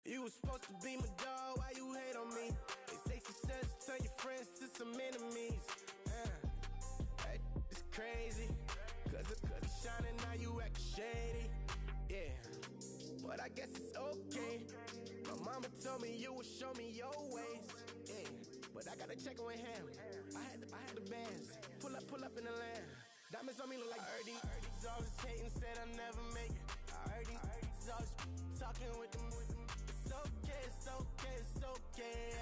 You was supposed to be my dog, why you hate on me? They say success turn your friends to some enemies. That is crazy. Cause it's shining, now you act shady. Yeah, but I guess it's okay. My mama told me you would show me your ways. Yeah, but I gotta check with him. I had the bands. Pull up in the land. Diamonds on me look like I heard these always hating, said I'll never make it. I heard these always talking with them. It's okay, it's okay, it's okay.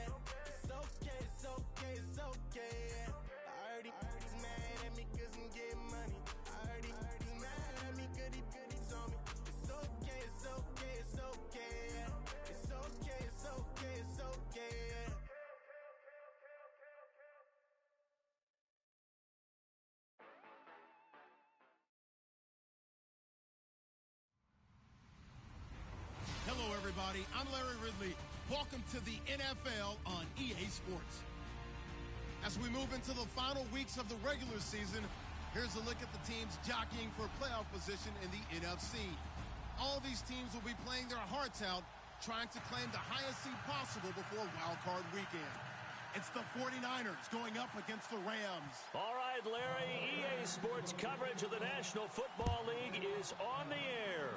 It's okay, it's okay, it's okay. I heard he's mad at me cause I'm getting money. I heard he's mad at me cause he told me. It's okay, it's okay, it's okay. It's okay, it's okay, it's okay. Hello, everybody. I'm Larry Ridley. Welcome to the NFL on EA Sports. As we move into the final weeks of the regular season, here's a look at the teams jockeying for playoff position in the NFC. All these teams will be playing their hearts out, trying to claim the highest seed possible before Wild Card Weekend. It's the 49ers going up against the Rams. All right, Larry, EA Sports coverage of the National Football League is on the air.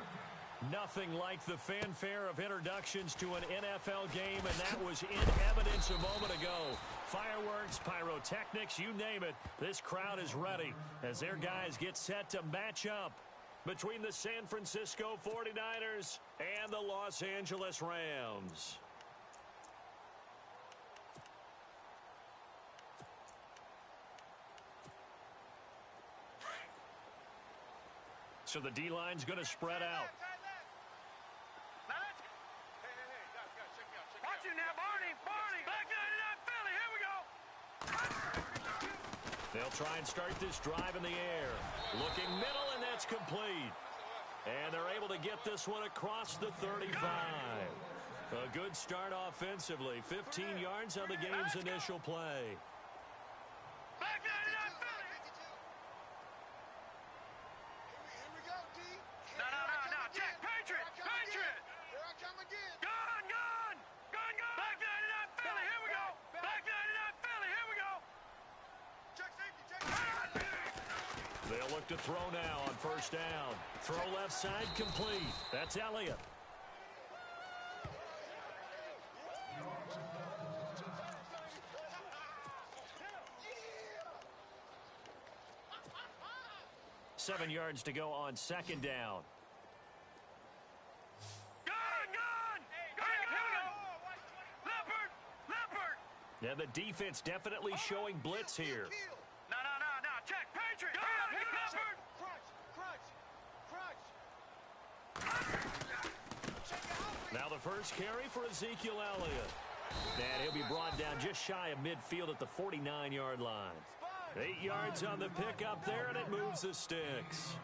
Nothing like the fanfare of introductions to an NFL game, and that was in evidence a moment ago. Fireworks, pyrotechnics, you name it. This crowd is ready as their guys get set to match up between the San Francisco 49ers and the Los Angeles Rams. So the D-line's going to spread out. Watch it now, Barney. Back 99 Philly. Here we go. They'll try and start this drive in the air. Looking middle, and that's complete. And they're able to get this one across the 35. A good start offensively. 15 yards on the game's initial play. Back 99 Philly. Here we go, D. No. Check. Patriot. Here I come again. Gone. Back 99 Philly. Here we go. Back 99 Philly. Here we go. Check safety. They'll look to throw now on first down. Throw left side complete. That's Elliott. Yeah. 7 yards to go on second down. And the defense definitely showing blitz here. No. Check. Patriot. Leopard. Crunch. Now the first carry for Ezekiel Elliott. And he'll be brought down just shy of midfield at the 49-yard line. 8 yards on the pickup there, and it moves the sticks.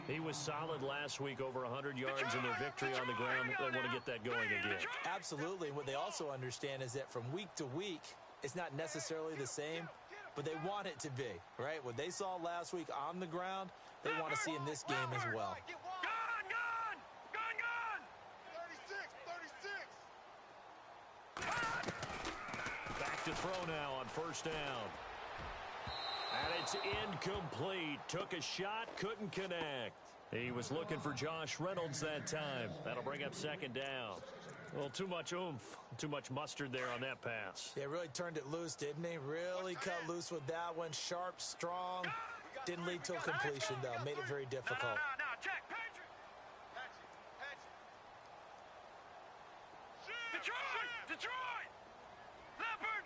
He was solid last week, over 100 yards in their victory on the ground. They want to get that going again. Absolutely. What they also understand is that from week to week, it's not necessarily the same, but they want it to be, right? What they saw last week on the ground, they want to see in this game as well. Gone. 36. Back to throw now on first down. And it's incomplete. Took a shot, couldn't connect. He was looking for Josh Reynolds that time. That'll bring up second down. Well, too much oomph, too much mustard there on that pass. Yeah, really turned it loose, didn't he? Really cut loose with that one. Sharp, strong. Didn't lead to a completion, though. Made it very difficult. No. Check. Patriot. Patch it. Detroit. Leopard.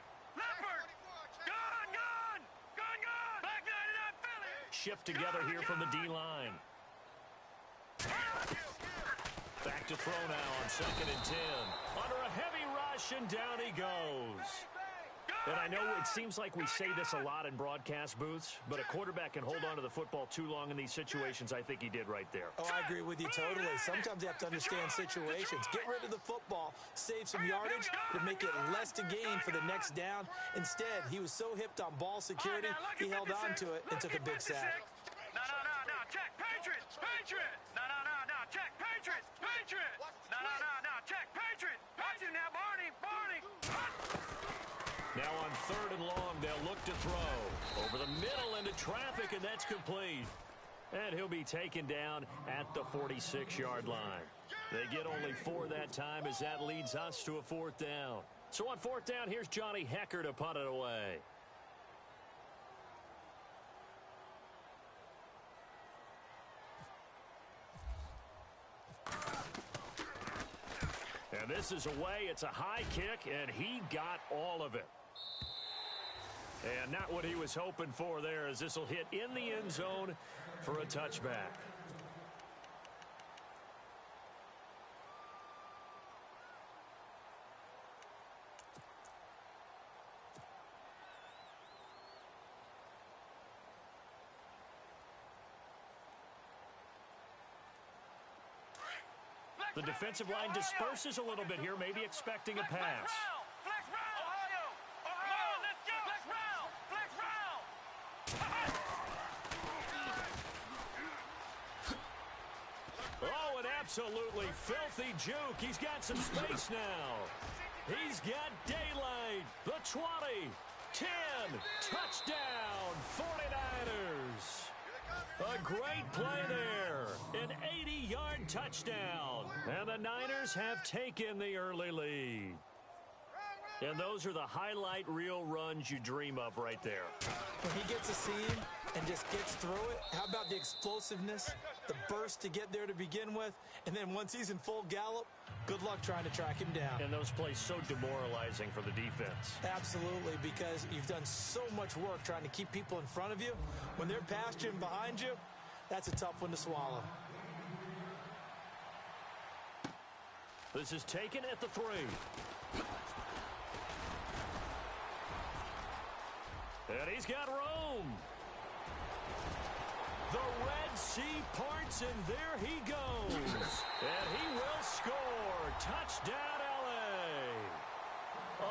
Gone. Back 99 Philly. Shift together here from the D-line. Back to throw now on 2nd and 10. Under a heavy rush, and down he goes. And I know it seems like we say this a lot in broadcast booths, but a quarterback can hold on to the football too long in these situations. I think he did right there. Oh, I agree with you totally. Sometimes you have to understand situations. Get rid of the football, save some yardage to make it less to gain for the next down. Instead, he was so hipped on ball security, he held on to it and took a big sack. No. Check. Patriot. No. Check. Patriot. No. Check. Patriot. Now on 3rd and long, they'll look to throw. Over the middle into traffic, and that's complete. And he'll be taken down at the 46-yard line. They get only 4 that time as that leads us to a 4th down. So on 4th down, here's Johnny Hecker to punt it away. And this is away. It's a high kick, and he got all of it. And not what he was hoping for there, as this will hit in the end zone for a touchback. The defensive line disperses a little bit here, maybe expecting a pass. Flex round! Ohio! Ohio! Let's go! Flex round! Flex round! Oh, an absolutely filthy juke. He's got some space now. He's got daylight. The 20, 10, touchdown, 49ers. A great play there. An 80-yard touchdown. And the Niners have taken the early lead. And those are the highlight reel runs you dream of right there. When he gets a seam and just gets through it, how about the explosiveness, the burst to get there to begin with, and then once he's in full gallop, good luck trying to track him down. And those plays so demoralizing for the defense. Absolutely, because you've done so much work trying to keep people in front of you. When they're past you and behind you, that's a tough one to swallow. This is taken at the 3. And he's got room. The Red Sea parts, and there he goes. And he will score. Touchdown, L.A.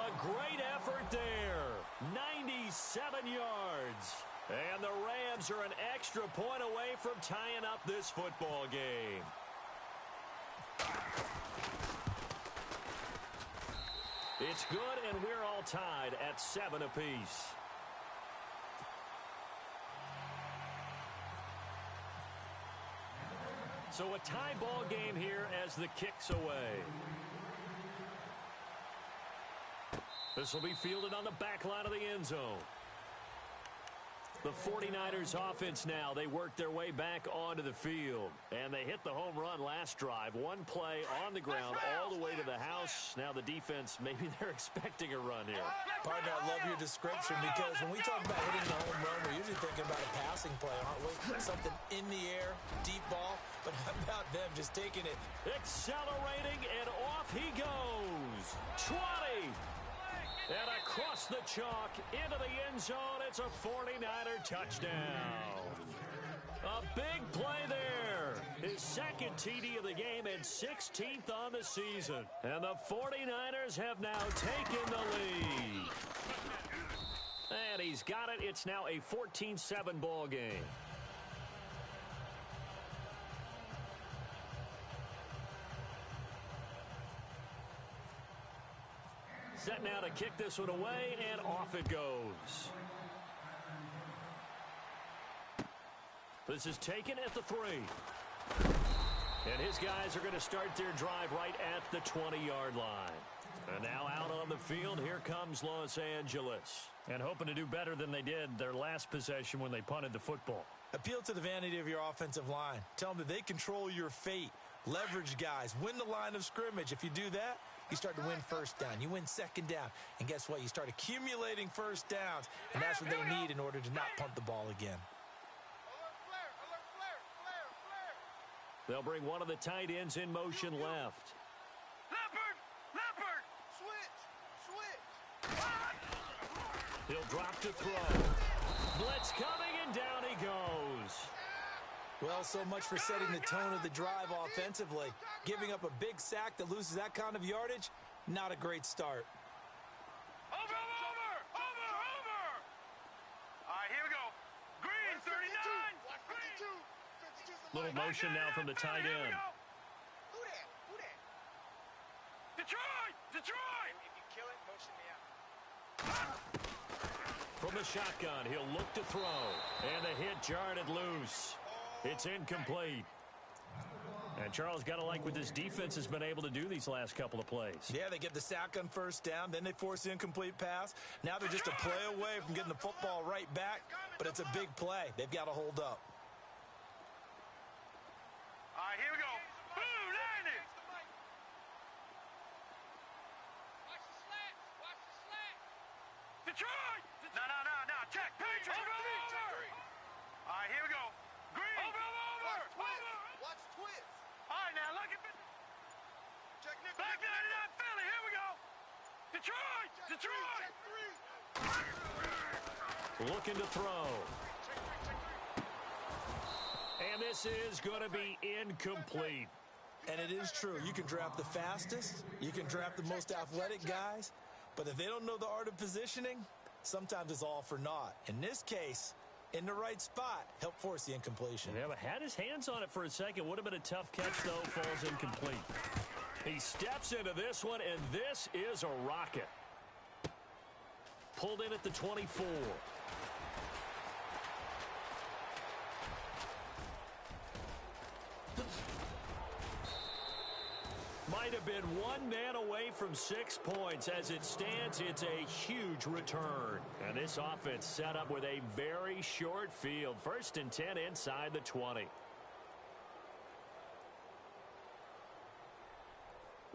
A great effort there. 97 yards. And the Rams are an extra point away from tying up this football game. It's good, and we're all tied at 7 apiece. So a tie ball game here as the kick's away. This will be fielded on the back line of the end zone. The 49ers offense now, they work their way back onto the field. And they hit the home run last drive. One play on the ground all the way to the house. Now the defense, maybe they're expecting a run here. Partner, I love your description, because when we talk about hitting the home run, we're usually thinking about a passing play, aren't we? Something in the air, deep ball. But how about them just taking it? Accelerating, and off he goes. 20. And across the chalk into the end zone, it's a 49er touchdown. A big play there. His second TD of the game and 16th on the season. And the 49ers have now taken the lead. And he's got it. It's now a 14-7 ball game. Set now to kick this one away, and off it goes. This is taken at the 3. And his guys are going to start their drive right at the 20-yard line. And now out on the field, here comes Los Angeles. And hoping to do better than they did their last possession when they punted the football. Appeal to the vanity of your offensive line. Tell them that they control your fate. Leverage guys. Win the line of scrimmage. If you do that, you start to win first down. You win second down. And guess what? You start accumulating first downs. And that's what they need in order to not punt the ball again. They'll bring one of the tight ends in motion left. Leopard! Leopard! Switch! He'll drop to throw. Blitz coming, and down he goes. Well, so much for setting the tone of the drive offensively. Giving up a big sack that loses that kind of yardage, not a great start. Over! All right, here we go. Green, 39. Little motion now from the tight end. Who that? Detroit! If you kill it, motion me out. From the shotgun, he'll look to throw. And the hit jarred it loose. It's incomplete. And Charles, got to like what this defense has been able to do these last couple of plays. Yeah, they get the sack on first down, then they force the incomplete pass. Now they're just a play away from getting the football right back, but it's a big play. They've got to hold up. All right, here we go. Boom, land it. Watch the slant. Watch the slant. Detroit. No. Check. Patriots. Over. All right, here we go. Green. Over. Watch twist. All right, now look at this. Check nickel. Back 99 Philly. Here we go. Detroit. Check three. Looking to throw. Check three. And this is going to be incomplete. And it is true. You can draft the fastest. You can draft the most athletic guys. But if they don't know the art of positioning, sometimes it's all for naught. In this case, in the right spot, help force the incompletion. Yeah, but had his hands on it for a second. Would have been a tough catch, though. Falls incomplete. He steps into this one, and this is a rocket. Pulled in at the 24. Might have been one man away from 6 points. As it stands, it's a huge return. And this offense set up with a very short field. 1st and 10 inside the 20.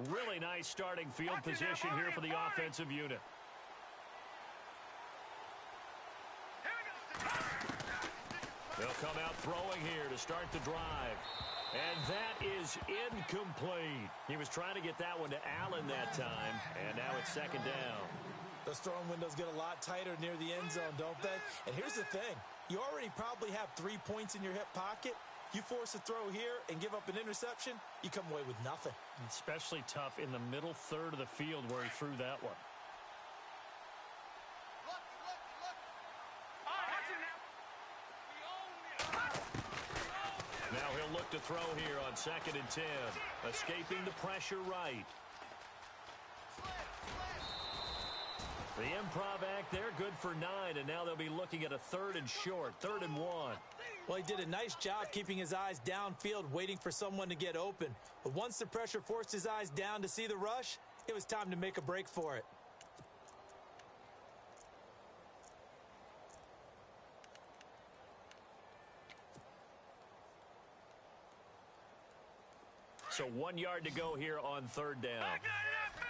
Really nice starting field position here for the offensive unit. They'll come out throwing here to start the drive. And that is incomplete. He was trying to get that one to Allen that time, and now it's 2nd down. Those throwing windows get a lot tighter near the end zone, don't they? And here's the thing. You already probably have 3 points in your hip pocket. You force a throw here and give up an interception, you come away with nothing. Especially tough in the middle third of the field where he threw that one. Now he'll look to throw here on 2nd and 10. Escaping the pressure right. The improv act there, good for 9, and now they'll be looking at a 3rd and short, 3rd and 1. Well, he did a nice job keeping his eyes downfield, waiting for someone to get open. But once the pressure forced his eyes down to see the rush, it was time to make a break for it. So 1 yard to go here on 3rd down. Back 99 Philly.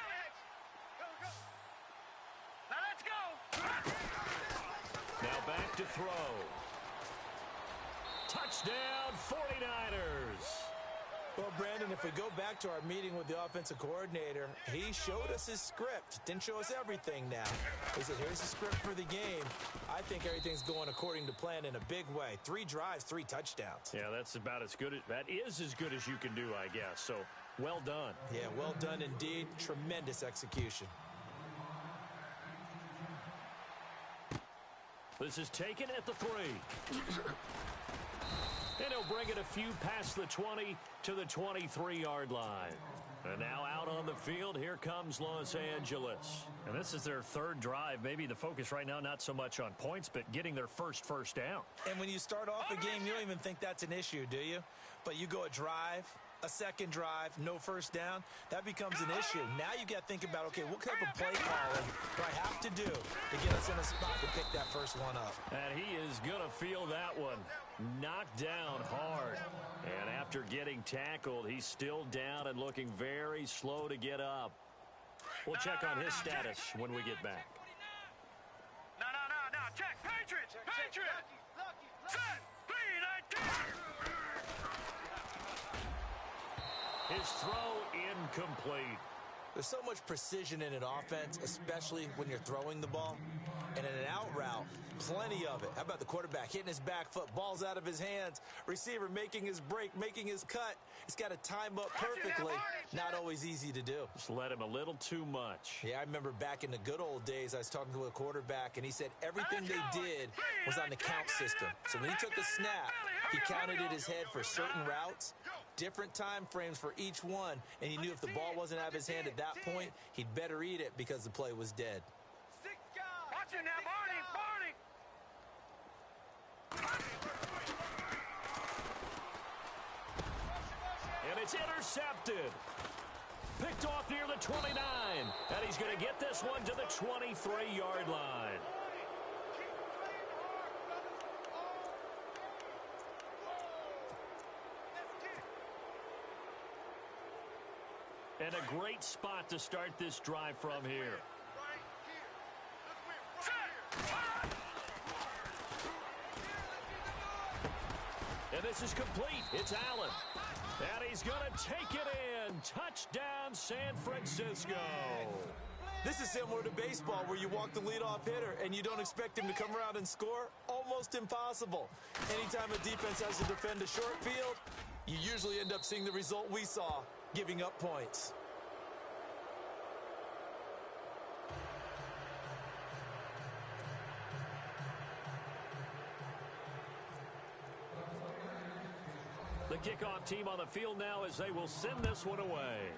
Now let's go. Now back to throw. Touchdown, 49ers. Well, Brandon, if we go back to our meeting with the offensive coordinator, he showed us his script. Didn't show us everything now. He said, here's the script for the game. I think everything's going according to plan in a big way. 3 drives, 3 touchdowns. Yeah, that's about as good. That is as good as you can do, I guess. So, well done. Yeah, well done indeed. Tremendous execution. This is taken at the 3. And he'll bring it a few past the 20 to the 23-yard line. And now out on the field, here comes Los Angeles. And this is their 3rd drive. Maybe the focus right now not so much on points, but getting their first down. And when you start off a game, you don't even think that's an issue, do you? But you go a drive, a 2nd drive, no first down, that becomes an issue. Now you got to think about, okay, what type of play calling do I have to do to get us in a spot to pick that first one up? And he is going to feel that one knocked down hard. And after getting tackled, he's still down and looking very slow to get up. We'll check on his status when we get back. No. Check. Patriots. Set. 3-19. His throw incomplete. There's so much precision in an offense, especially when you're throwing the ball. And in an out route, plenty of it. How about the quarterback hitting his back foot, balls out of his hands, receiver making his break, making his cut. He's got to time up perfectly. Not always easy to do. Just let him a little too much. Yeah, I remember back in the good old days, I was talking to a quarterback, and he said everything they did was on the count system. So when he took a snap, he counted in his head for certain routes, different time frames for each one, and he knew if the ball wasn't out of his hand at that point, he'd better eat it because the play was dead. 6 guys. Watch it now, Barney! Barney! And it's intercepted. Picked off near the 29. And he's going to get this one to the 23-yard line. And a great spot to start this drive from here. And this is complete. It's Allen. And he's going to take it in. Touchdown, San Francisco. This is similar to baseball where you walk the leadoff hitter and you don't expect him to come around and score. Almost impossible. Anytime a defense has to defend a short field, you usually end up seeing the result we saw, giving up points. The kickoff team on the field now as they will send this one away.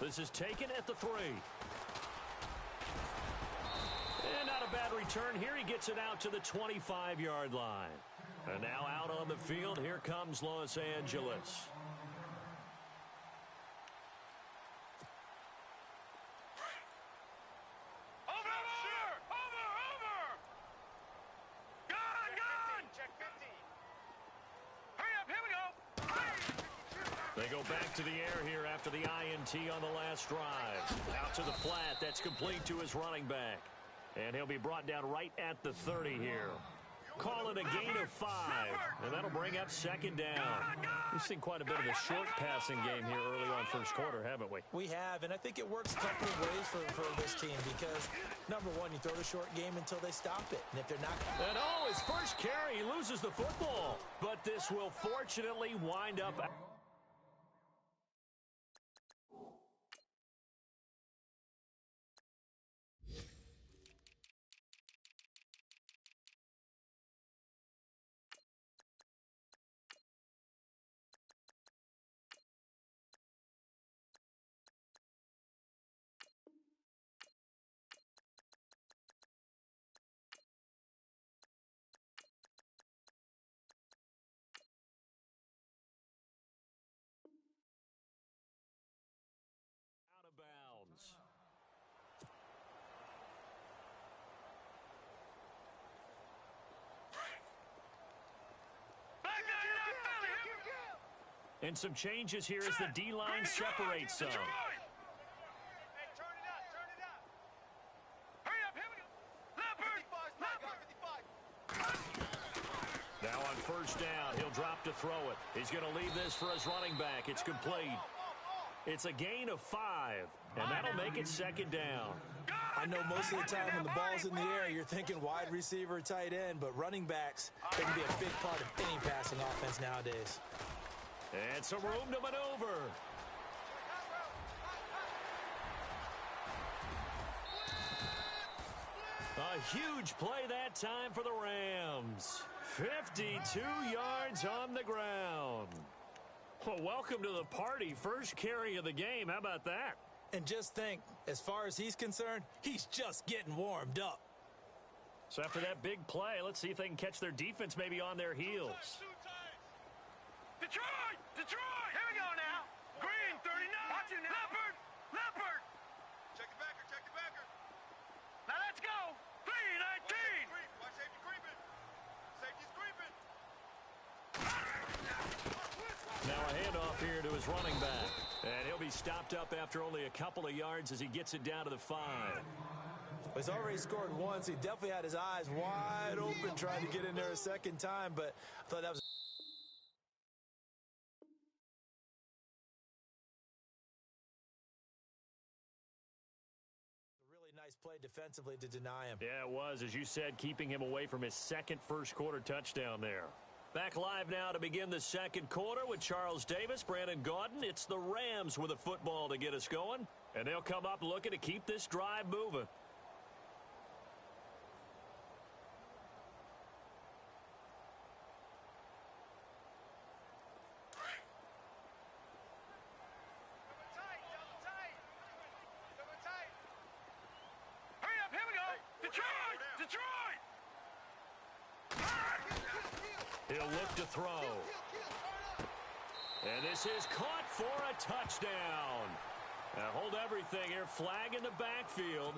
This is taken at the 3. And not a bad return here. He gets it out to the 25-yard line. And now out on the field, here comes Los Angeles. They go back to the air here after the INT on the last drive. Out to the flat. That's complete to his running back. And he'll be brought down right at the 30 here. Call it a gain of 5. And that'll bring up second down. We've seen quite a bit of a short passing game here early on first quarter, haven't we? We have, and I think it works a couple of ways for this team because, number one, you throw the short game until they stop it. And if they're not... And his first carry, he loses the football. But this will fortunately wind up... out of bounds. And some changes here as the D-line separates some. Hey, turn it up, turn it up. Hurry up, here we go. Leopard, Now on first down, he'll drop to throw it. He's going to leave this for his running back. It's complete. It's a gain of 5, and that'll make it second down. I know most of the time when the ball's in the air, you're thinking wide receiver, tight end, but running backs, they can be a big part of any passing offense nowadays. And some room to maneuver. A huge play that time for the Rams. 52 yards on the ground. Well, welcome to the party. First carry of the game. How about that? And just think, as far as he's concerned, he's just getting warmed up. So after that big play, let's see if they can catch their defense maybe on their heels. Detroit! Detroit! Here we go now. Green, 39. Watch it now. Leopard! Leopard! Check the backer, check the backer. Now let's go. 3-19. Watch safety creeping. Safety's creeping. Now a handoff here to his running back. And he'll be stopped up after only a couple of yards as he gets it down to the 5. He's already scored once. He definitely had his eyes wide open trying to get in there a second time, but I thought that was... Nice play defensively to deny him. Yeah, it was, as you said, keeping him away from his second first-quarter touchdown there. Back live now to begin the second quarter with Charles Davis, Brandon Gaudin. It's the Rams with a football to get us going, and they'll come up looking to keep this drive moving. Detroit! He'll look to throw. And this is caught for a touchdown. Now hold everything here. Flag in the backfield.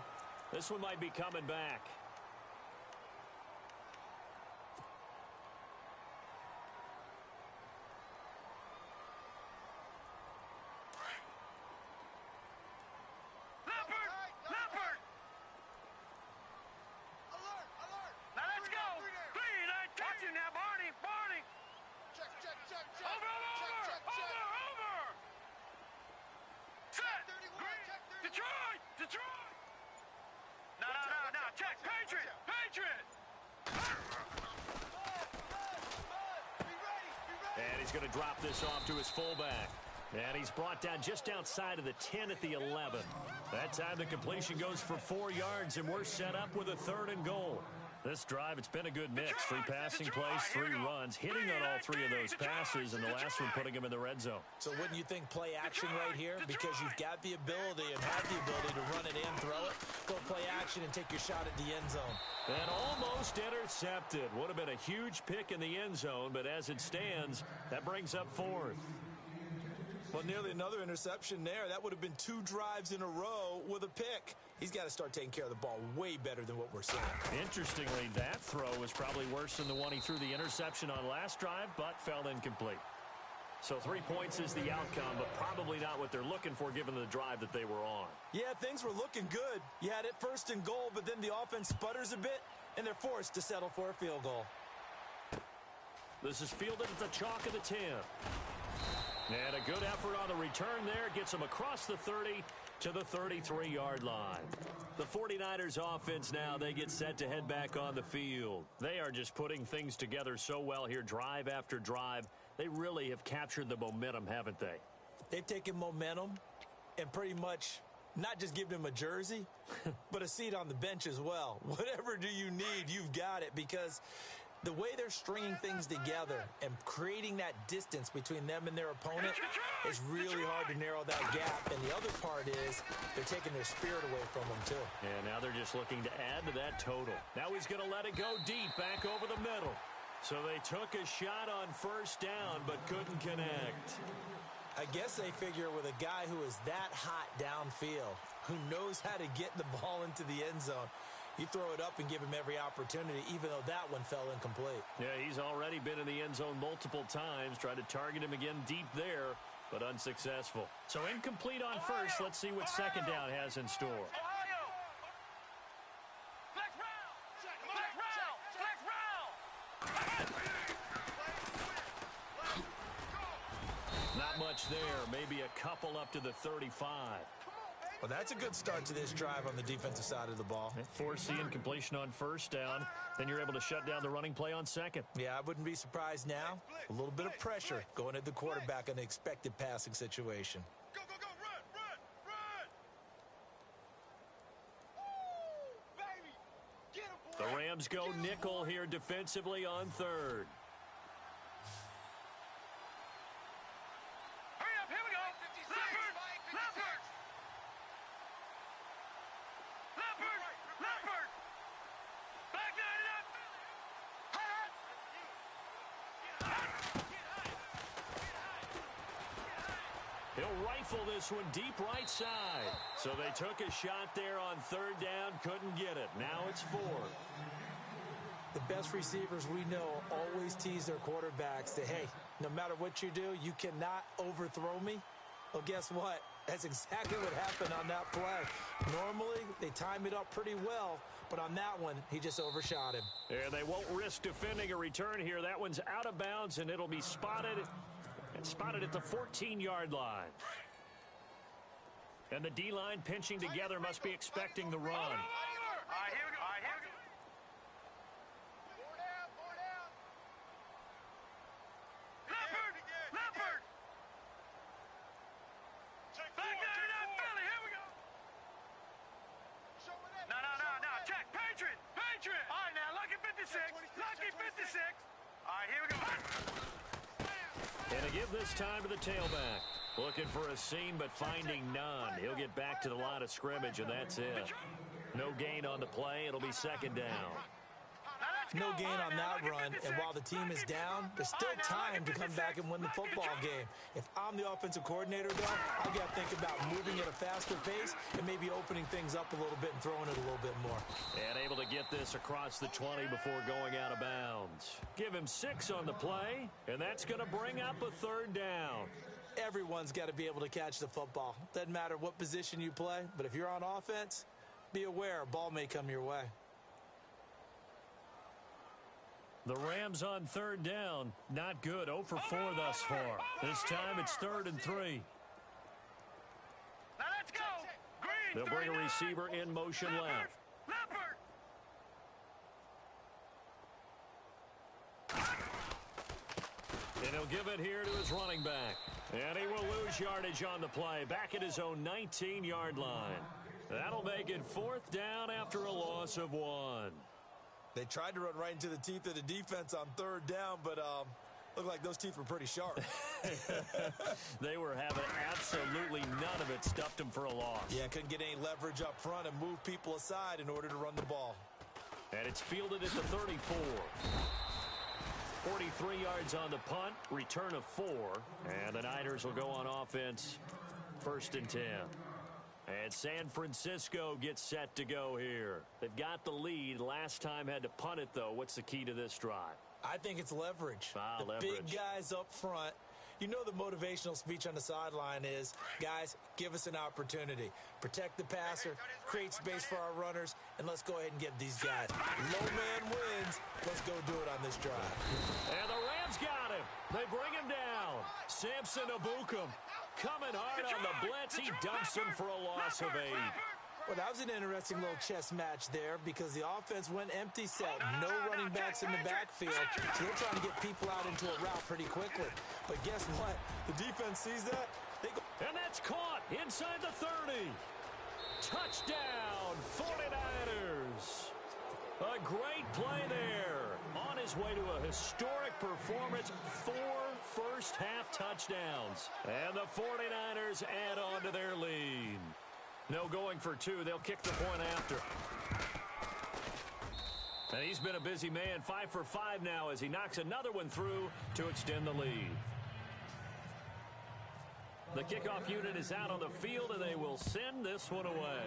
This one might be coming back. Leopard! Alert! Now let's go! 3-19! Watch him now, Barney! Check. Over! Set! Green! Detroit! No! Check! Patriot! And he's going to drop this off to his fullback. And he's brought down just outside of the 10 at the 11. That time the completion goes for 4 yards, and we're set up with a 3rd and goal. This drive, it's been a good mix. 3 passing plays, 3 runs, hitting on all 3 of those passes, and the last one putting him in the red zone. So wouldn't you think play action right here? Because you've got the ability and have the ability to run it in, throw it, go play action, and take your shot at the end zone. And almost intercepted. Would have been a huge pick in the end zone, but as it stands, that brings up 4th. Well, nearly another interception there. That would have been 2 drives in a row with a pick. He's got to start taking care of the ball way better than what we're seeing. Interestingly, that throw was probably worse than the one he threw the interception on last drive, but fell incomplete. So 3 points is the outcome, but probably not what they're looking for given the drive that they were on. Yeah, things were looking good. You had it 1st and goal, but then the offense sputters a bit, and they're forced to settle for a field goal. This is fielded at the chalk of the 10. And a good effort on the return there. Gets him across the 30 to the 33-yard line. The 49ers offense now, they get set to head back on the field. They are just putting things together so well here, drive after drive. They really have captured the momentum, haven't they? They've taken momentum and pretty much not just given him a jersey, but a seat on the bench as well. Whatever do you need, you've got it, because the way they're stringing things together and creating that distance between them and their opponent is really hard to narrow that gap. And the other part is they're taking their spirit away from them, too. And now they're just looking to add to that total. Now he's going to let it go deep back over the middle. So they took a shot on 1st down but couldn't connect. I guess they figure with a guy who is that hot downfield, who knows how to get the ball into the end zone, you throw it up and give him every opportunity, even though that one fell incomplete. Yeah, he's already been in the end zone multiple times. Tried to target him again deep there, but unsuccessful. So incomplete on 1st. Let's see what 2nd down has in store. Flex round! Not much there. Maybe a couple up to the 35. Well, that's a good start to this drive on the defensive side of the ball. Force the incompletion on 1st down. Then you're able to shut down the running play on 2nd. Yeah, I wouldn't be surprised now. A little bit of pressure going at the quarterback in an expected passing situation. Go, run! Woo, baby! Get him, boy! The Rams go nickel here defensively on 3rd. Hurry up, here we go! Leopard! Back 99! He'll rifle this one deep right side. So they took a shot there on 3rd down, couldn't get it. Now it's 4th. The best receivers we know always tease their quarterbacks that, hey, no matter what you do, you cannot overthrow me. Well, guess what? That's exactly what happened on that play. Normally, they time it up pretty well, but on that one, he just overshot him. Yeah, they won't risk defending a return here. That one's out of bounds, and it'll be spotted at the 14-yard line. And the D-line pinching together must be expecting the run. All right, here we go. Four down. Leopard! Back 99, Philly, here we go. No. Check, Patriot! All right, now, lucky 56. All right, here we go. And to give this time to the tailback. Looking for a seam, but finding none. He'll get back to the line of scrimmage, and that's it. No gain on the play. It'll be second down. No gain on that run, and while the team is down, there's still time to come back and win the football game. If I'm the offensive coordinator, though, I've got to think about moving at a faster pace and maybe opening things up a little bit and throwing it a little bit more. And able to get this across the 20 before going out of bounds. Give him 6 on the play, and that's going to bring up a third down. Everyone's got to be able to catch the football. Doesn't matter what position you play, but if you're on offense, be aware a ball may come your way. The Rams on third down. Not good. 0 for 4 thus far. This time it's 3rd and 3. Now let's go. Green. They'll bring a receiver in motion left. And he'll give it here to his running back. And he will lose yardage on the play. Back at his own 19-yard line. That'll make it 4th down after a loss of 1. They tried to run right into the teeth of the defense on 3rd down, but looked like those teeth were pretty sharp. They were having absolutely none of it. Stuffed them for a loss. Yeah, couldn't get any leverage up front and move people aside in order to run the ball. And it's fielded at the 34. 43 yards on the punt. Return of 4. And the Niners will go on offense. 1st and 10. And San Francisco gets set to go here. They've got the lead. Last time had to punt it, though. What's the key to this drive? I think it's leverage. Leverage. Big guys up front. You know the motivational speech on the sideline is, guys, give us an opportunity. Protect the passer, create space for our runners, and let's go ahead and give these guys. Low man wins. Let's go do it on this drive. And the Rams got him. They bring him down. Samson Abukum coming hard on the blitz. He dumps him for a loss of 8. Well, that was an interesting little chess match there because the offense went empty set. No running backs in the backfield. So they're trying to get people out into a route pretty quickly. But guess what? The defense sees that. They go. And that's caught inside the 30. Touchdown, 49ers. A great play there. On his way to a historic performance. 4 first-half touchdowns. And the 49ers add on to their lead. No going for 2. They'll kick the point after. And he's been a busy man. 5 for 5 now as he knocks another one through to extend the lead. The kickoff unit is out on the field, and they will send this one away.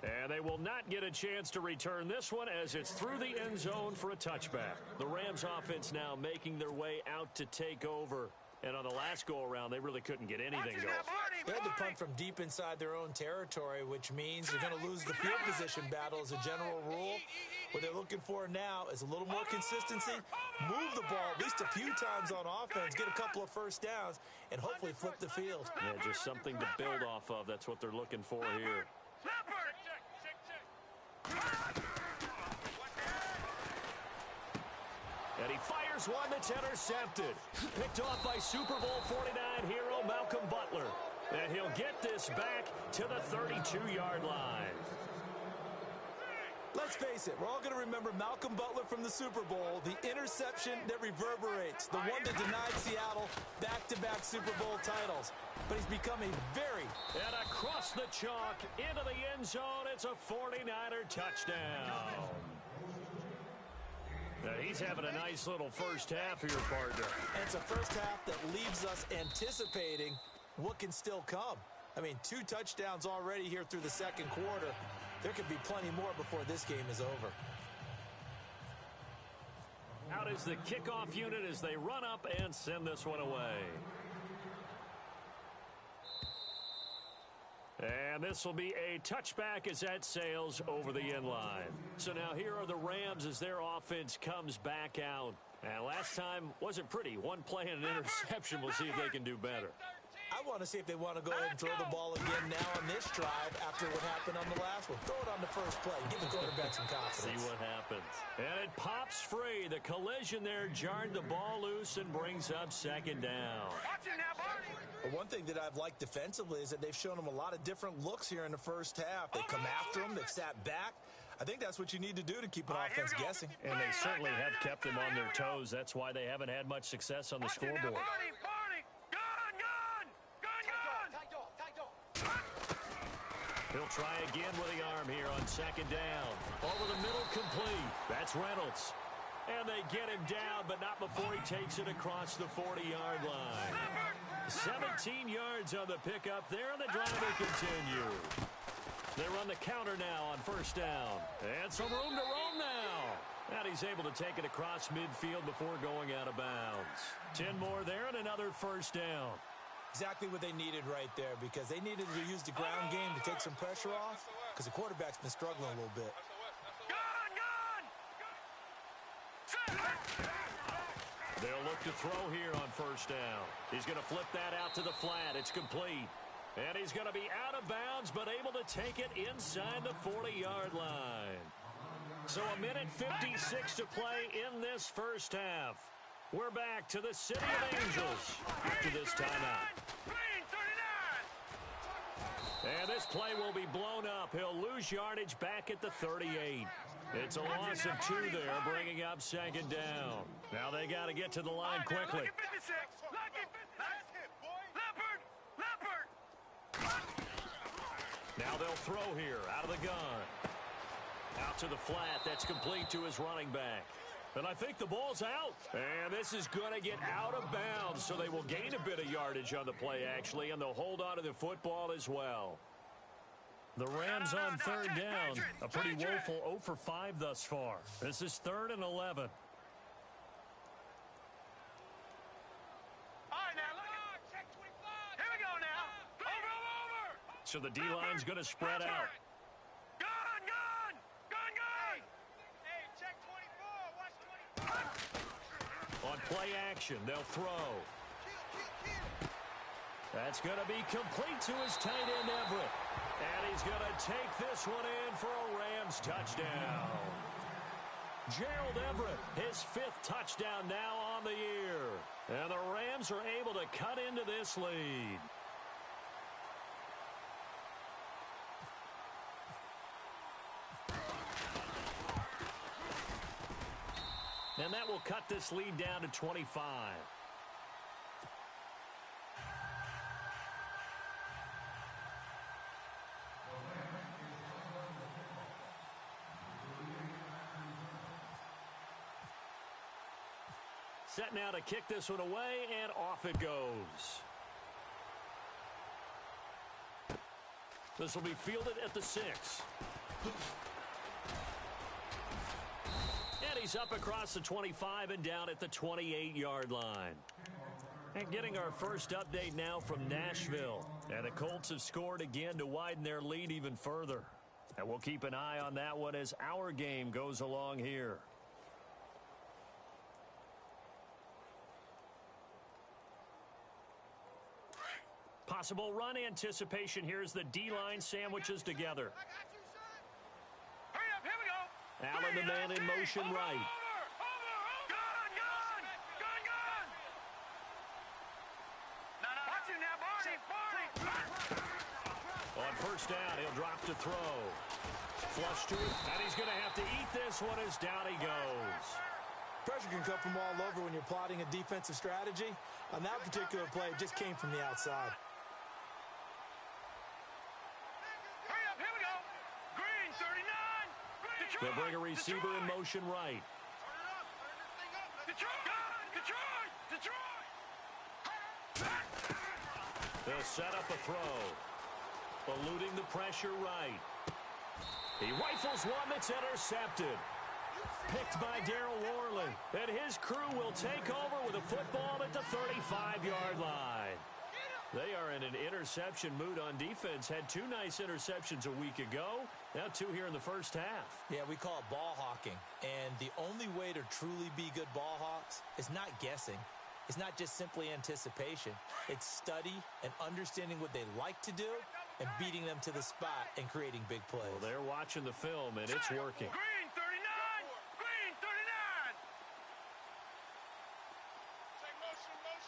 And they will not get a chance to return this one as it's through the end zone for a touchback. The Rams offense now making their way out to take over. And on the last go-around, they really couldn't get anything going. They had to punt from deep inside their own territory, which means you're going to lose the field position battle as a general rule. What they're looking for now is a little more consistency, move the ball at least a few times on offense, get a couple of first downs, and hopefully flip the field. Yeah, just something to build off of. That's what they're looking for here. And he fires one that's intercepted. Picked off by Super Bowl 49 hero Malcolm Butler. And he'll get this back to the 32-yard line. Let's face it, we're all going to remember Malcolm Butler from the Super Bowl, the interception that reverberates, the one that denied Seattle back-to-back Super Bowl titles. But he's become a very... And across the chalk, into the end zone, it's a 49er touchdown. Now he's having a nice little first half here, partner. And it's a first half that leaves us anticipating what can still come. I mean, 2 touchdowns already here through the second quarter. There could be plenty more before this game is over. Out is the kickoff unit as they run up and send this one away. And this will be a touchback as that sails over the end line. So now here are the Rams as their offense comes back out. And last time wasn't pretty. 1 play and an interception. We'll see if they can do better. I want to see if they want to go ahead and throw the ball again now on this drive after what happened on the last one. Throw it on the first play. Give the quarterback some confidence. See what happens. And it pops free. The collision there jarred the ball loose and brings up second down. But one thing that I've liked defensively is that they've shown them a lot of different looks here in the first half. They've come after them. They've sat back. I think that's what you need to do to keep an offense guessing. And they certainly have kept them on their toes. That's why they haven't had much success on the scoreboard. Gun! He'll try again with the arm here on second down. Over the middle, complete. That's Reynolds. And they get him down, but not before he takes it across the 40-yard line. 17 yards on the pickup there, and the drive will continue. They run the counter now on first down. And some room to roam now. And he's able to take it across midfield before going out of bounds. 10 more there and another first down. Exactly what they needed right there, because they needed to use the ground game to take some pressure off, because the quarterback's been struggling a little bit. They'll look to throw here on first down. He's going to flip that out to the flat. It's complete. And he's going to be out of bounds, but able to take it inside the 40-yard line. So a minute 56 to play in this first half. We're back to the City of Angels after this timeout. And this play will be blown up. He'll lose yardage back at the 38. It's a loss of 2 there, bringing up second down. Now they got to get to the line quickly. Now they'll throw here out of the gun. Out to the flat. That's complete to his running back. And I think the ball's out. And this is going to get out of bounds, so they will gain a bit of yardage on the play, actually, and they'll hold on to the football as well. The Rams on third down. A pretty woeful 0 for 5 thus far. This is 3rd and 11. All right, now, look at check 25. Here we go now. Over. So the D-line's going to spread out. Gun. Hey, check 24. Watch 25. On play action, they'll throw. That's going to be complete to his tight end, Everett. And he's going to take this one in for a Rams touchdown. Gerald Everett, his 5th touchdown now on the year. And the Rams are able to cut into this lead. And that will cut this lead down to 25. Set now to kick this one away, and off it goes. This will be fielded at the 6. And he's up across the 25 and down at the 28-yard line. And getting our first update now from Nashville. And the Colts have scored again to widen their lead even further. And we'll keep an eye on that one as our game goes along here. Possible run anticipation here as the D-line sandwiches together. Hurry up, here we go. Allen, the man in motion right. Gun. No. Watch him now, Barney. On first down, he'll drop to throw. Flush to it, and he's going to have to eat this one as down he goes. Pressure can come from all over when you're plotting a defensive strategy. On that particular play, it just came from the outside. Hurry up, here we go. Green, 39. They'll bring a receiver in motion right. Detroit. They'll set up a throw. Eluding the pressure right. He rifles one that's intercepted. Picked by Darryl Worley. And his crew will take over with a football at the 35-yard line. They are in an interception mood on defense. Had 2 nice interceptions a week ago. Now 2 here in the first half. Yeah, we call it ball hawking. And the only way to truly be good ball hawks is not guessing. It's not just simply anticipation. It's study and understanding what they like to do and beating them to the spot and creating big plays. Well, they're watching the film, and it's working. Green, 39. Green, 39.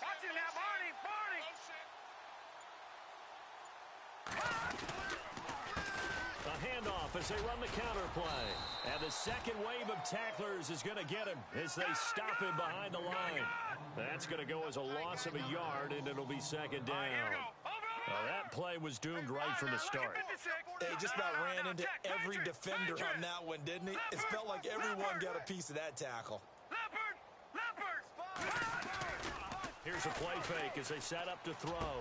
Watch him now, Barney. A handoff as they run the counter play. And the second wave of tacklers is going to get him as they stop him behind the line. That's going to go as a loss of a yard, and it'll be second down. Here we go. Over. That play was doomed right from the start. He just about ran into every defender on that one, didn't he? It felt like everyone got a piece of that tackle. Here's a play fake as they set up to throw.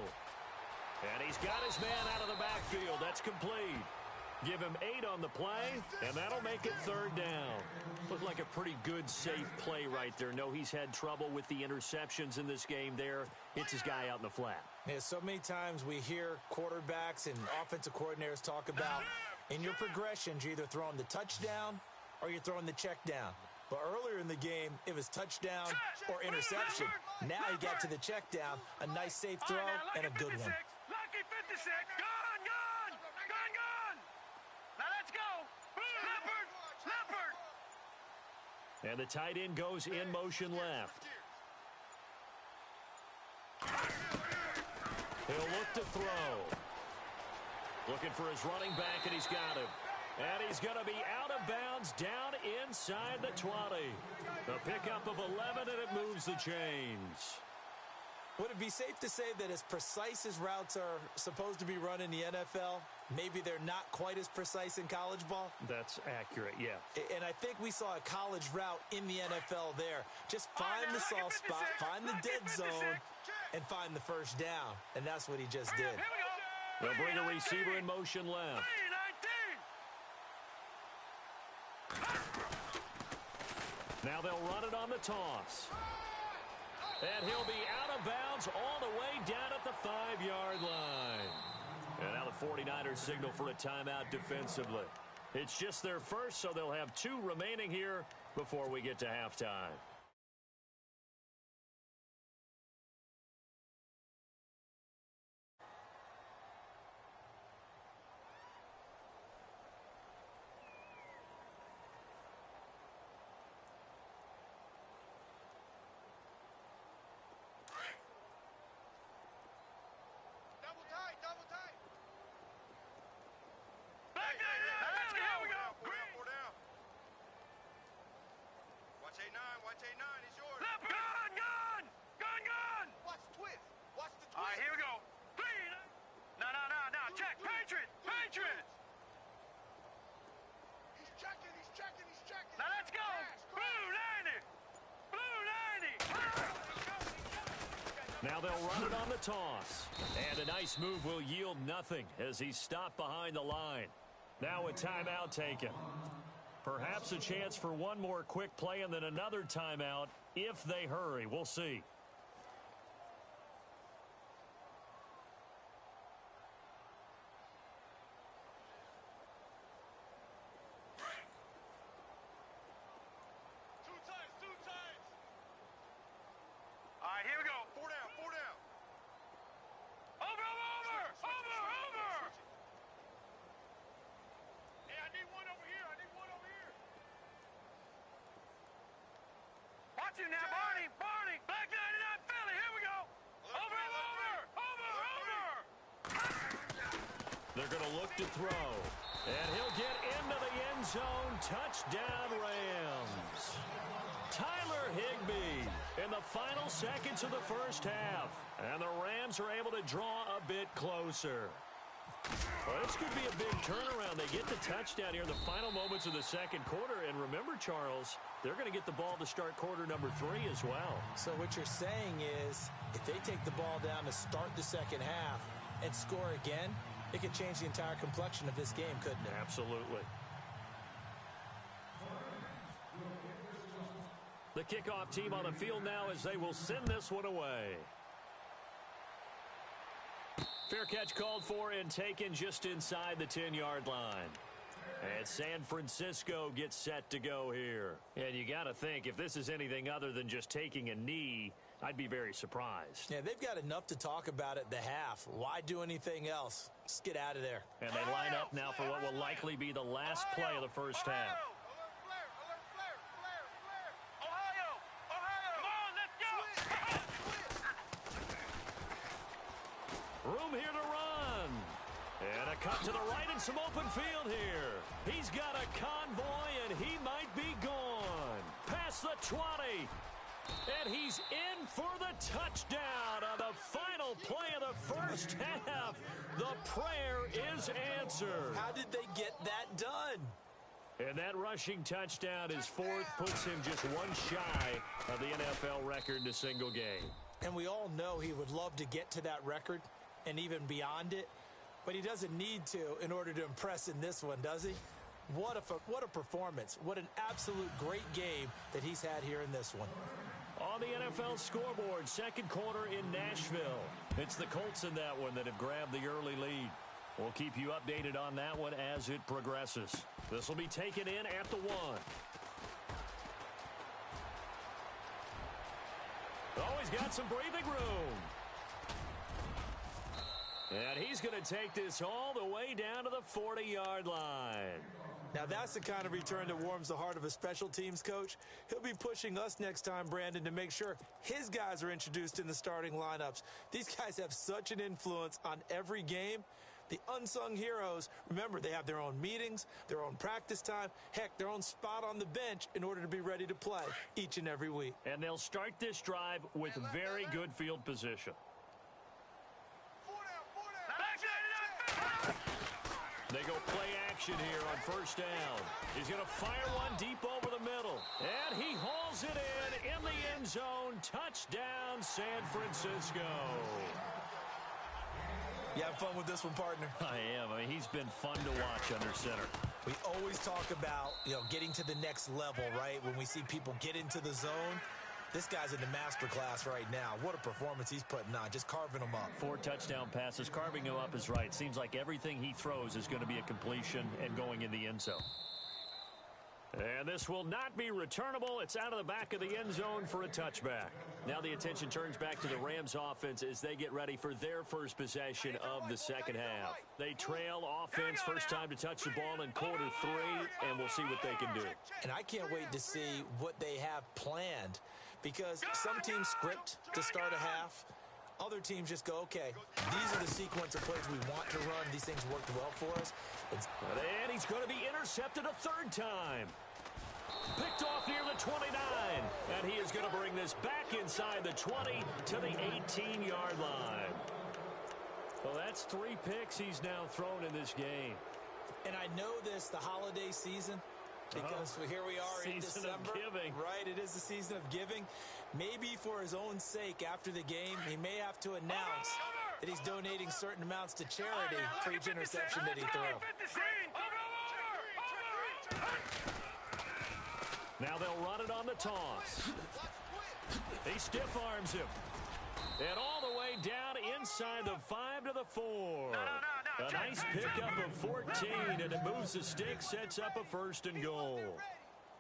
And he's got his man out of the backfield. That's complete. Give him 8 on the play, and that'll make it 3rd down. Looked like a pretty good, safe play right there. No, he's had trouble with the interceptions in this game there. It's his guy out in the flat. Yeah, so many times we hear quarterbacks and offensive coordinators talk about in your progressions, you're either throwing the touchdown or you're throwing the check down. But earlier in the game, it was touchdown or interception. Now he got to the check down, a nice safe throw, and a good one. Lucky 56. Gone, gone. Gone, gone. Now let's go. Leopard, leopard. And the tight end goes in motion left. He'll look to throw. Looking for his running back, and he's got him. And he's going to be out of bounds down inside the 20. A pickup of 11, and it moves the chains. Would it be safe to say that as precise as routes are supposed to be run in the NFL, maybe they're not quite as precise in college ball? That's accurate, yeah. And I think we saw a college route in the NFL there. Just find the soft spot, find the dead zone, and find the first down. And that's what he just did. They'll bring a receiver in motion left. Now they'll run it on the toss. And he'll be out of bounds all the way down at the 5-yard line. And now the 49ers signal for a timeout defensively. It's just their first, so they'll have 2 remaining here before we get to halftime. Now they'll run it on the toss. And a nice move will yield nothing as he's stopped behind the line. Now a timeout taken. Perhaps a chance for one more quick play and then another timeout if they hurry. We'll see. Now, Barney, Black 99 Philly, here we go. Over. They're going to look to throw. And he'll get into the end zone. Touchdown, Rams. Tyler Higbee in the final seconds of the first half. And the Rams are able to draw a bit closer. Well, this could be a big turnaround. They get the touchdown here in the final moments of the second quarter. And remember, Charles, they're going to get the ball to start quarter number 3 as well. So what you're saying is if they take the ball down to start the second half and score again, it could change the entire complexion of this game, couldn't it? Absolutely. The kickoff team on the field now as they will send this one away. Fair catch called for and taken just inside the 10-yard line. And San Francisco gets set to go here. And you got to think, if this is anything other than just taking a knee, I'd be very surprised. Yeah, they've got enough to talk about at the half. Why do anything else? Just get out of there. And they line up now for what will likely be the last play of the first half. Room here to run. And a cut to the right and some open field here. He's got a convoy and he might be gone. Past the 20. And he's in for the touchdown on the final play of the first half. The prayer is answered. How did they get that done? And that rushing touchdown, his fourth, puts him just one shy of the NFL record in a single game. And we all know he would love to get to that record and even beyond it, but he doesn't need to in order to impress in this one, does he? What a performance. What an absolute great game that he's had here in this one. On the NFL scoreboard, second quarter in Nashville. It's the Colts in that one that have grabbed the early lead. We'll keep you updated on that one as it progresses. This will be taken in at the 1. Oh, he's got some breathing room. And he's going to take this all the way down to the 40-yard line. Now, that's the kind of return that warms the heart of a special teams coach. He'll be pushing us next time, Brandon, to make sure his guys are introduced in the starting lineups. These guys have such an influence on every game. The unsung heroes, remember, they have their own meetings, their own practice time, heck, their own spot on the bench in order to be ready to play each and every week. And they'll start this drive with very good field position. They go play action here on first down. He's going to fire one deep over the middle. And he hauls it in the end zone. Touchdown, San Francisco. You have fun with this one, partner? I am. I mean, he's been fun to watch under center. We always talk about, getting to the next level, right? When we see people get into the zone. This guy's in the master class right now. What a performance he's putting on, just carving them up. 4 touchdown passes. Carving him up is right. Seems like everything he throws is going to be a completion and going in the end zone. And this will not be returnable. It's out of the back of the end zone for a touchback. Now the attention turns back to the Rams offense as they get ready for their first possession of the second half. They trail offense, first time to touch the ball in quarter 3, and we'll see what they can do. And I can't wait to see what they have planned, because some teams script to start a half. Other teams just go, okay, these are the sequence of plays we want to run. These things worked well for us. And he's going to be intercepted a third time. Picked off near the 29. And he is going to bring this back inside the 20 to the 18-yard line. Well, that's 3 picks he's now thrown in this game. And I know this, the holiday season, because here we are in December. Season of giving. Right, it is the season of giving. Maybe for his own sake after the game, he may have to announce that he's donating certain amounts to charity for each interception that he threw. Now they'll run it on the toss. He stiff arms him. And all the way down inside the 5 to the 4. A nice pickup of 14, and it moves the stick, sets up a 1st and goal.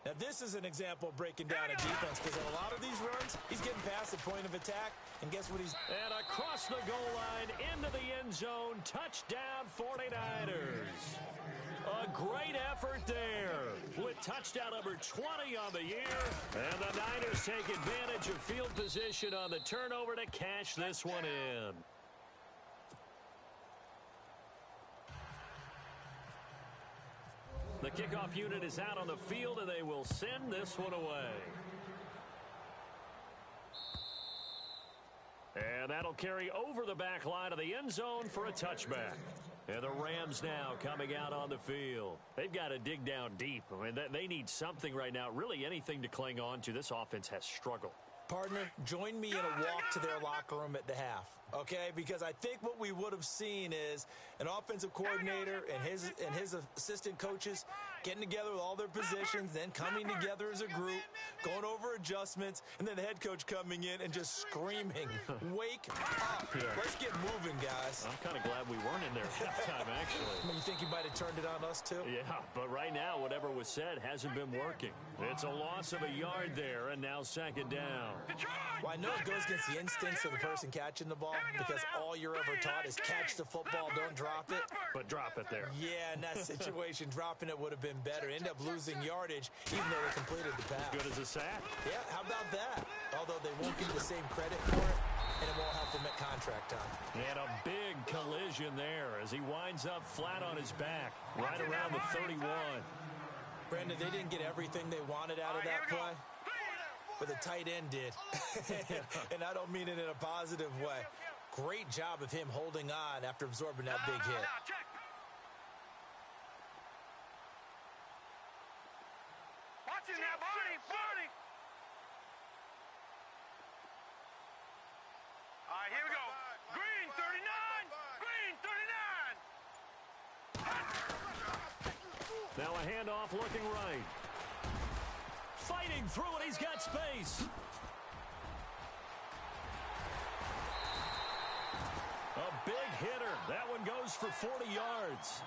Now, this is an example of breaking down a defense, because on a lot of these runs, he's getting past the point of attack, and guess what he's... And across the goal line, into the end zone, touchdown 49ers. A great effort there with touchdown number 20 on the year. And the Niners take advantage of field position on the turnover to cash this one in. The kickoff unit is out on the field, and they will send this one away. And that'll carry over the back line of the end zone for a touchback. And the Rams now coming out on the field. They've got to dig down deep. I mean, they need something right now, really anything to cling on to. This offense has struggled. Partner, join me in a walk to their locker room at the half, okay? Because I think what we would have seen is an offensive coordinator and his assistant coaches getting together with all their positions, then coming together as a group, going over adjustments, and then the head coach coming in and just screaming, wake up. Yeah. Let's get moving, guys. I'm kind of glad we weren't in there at halftime, actually. I mean, you think he might have turned it on us, too? Yeah, but right now, whatever was said hasn't been working. It's a loss of a yard there, and now second down. Well, I know it goes against the instincts of the person catching the ball, because all you're ever taught is catch the football, don't drop it. But drop it there. Yeah, in that situation, dropping it would have been better. End up losing yardage, even though they completed the pass. Good as a sack. Yeah, how about that? Although they won't get the same credit for it, and it won't help them at contract time. And a big collision there as he winds up flat on his back, right around the 31. Brandon, they didn't get everything they wanted out of that play, but the tight end did. And I don't mean it in a positive way. Great job of him holding on after absorbing that big hit. Check. Watch it now, Barney. All right, here we go. Green 39. Green 39. Now a handoff looking right. Fighting through it. He's got space. A big hitter. That one goes for 40 yards.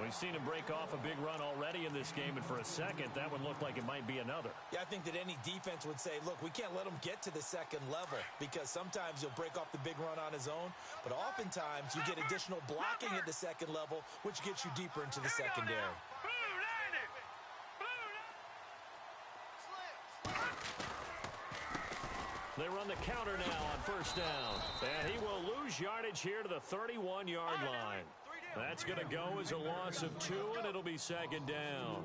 We've seen him break off a big run already in this game, and for a second, that one looked like it might be another. Yeah, I think that any defense would say, look, we can't let him get to the second level because sometimes he'll break off the big run on his own, but oftentimes you get additional blocking at the second level, which gets you deeper into the secondary. They run the counter now on first down. And he will lose yardage here to the 31-yard line. That's going to go as a loss of 2, and it'll be second down.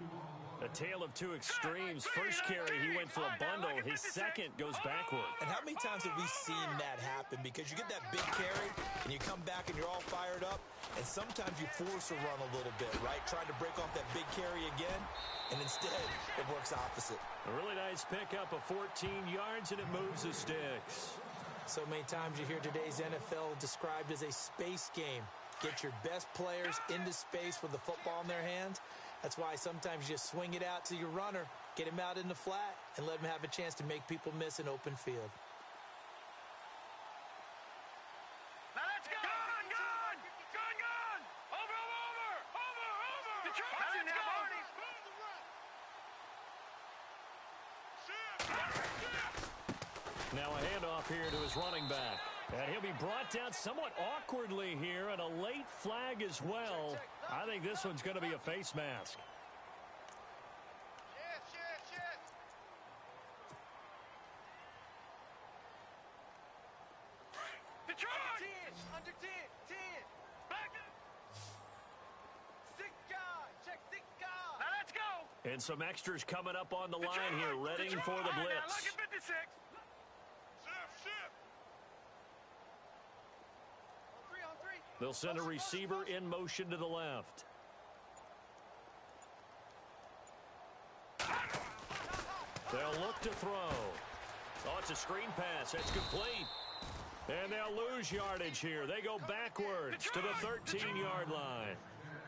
A tale of two extremes. First carry, he went for a bundle. His second goes backward. And how many times have we seen that happen? Because you get that big carry, and you come back, and you're all fired up, and sometimes you force a run a little bit, right? Trying to break off that big carry again, and instead it works opposite. A really nice pickup of 14 yards, and it moves the sticks. So many times you hear today's NFL described as a space game. Get your best players into space with the football in their hands. That's why sometimes you just swing it out to your runner, get him out in the flat, and let him have a chance to make people miss an open field. Now let's go! Gun! Over! Detroit! Now let's go! Now a handoff here to his running back. And he'll be brought down somewhat awkwardly here, and a late flag as well. I think this one's going to be a face mask. Yes. Detroit! Under 10. Back up! Sick guy. Check sick guy. Now let's go! And some extras coming up on the line Detroit! here, ready for the All right, now, blitz. look at 56. Shift. On 3. They'll send a receiver in motion to the left. They'll look to throw. Oh, it's a screen pass. That's complete. And they'll lose yardage here. They go backwards to the 13-yard line.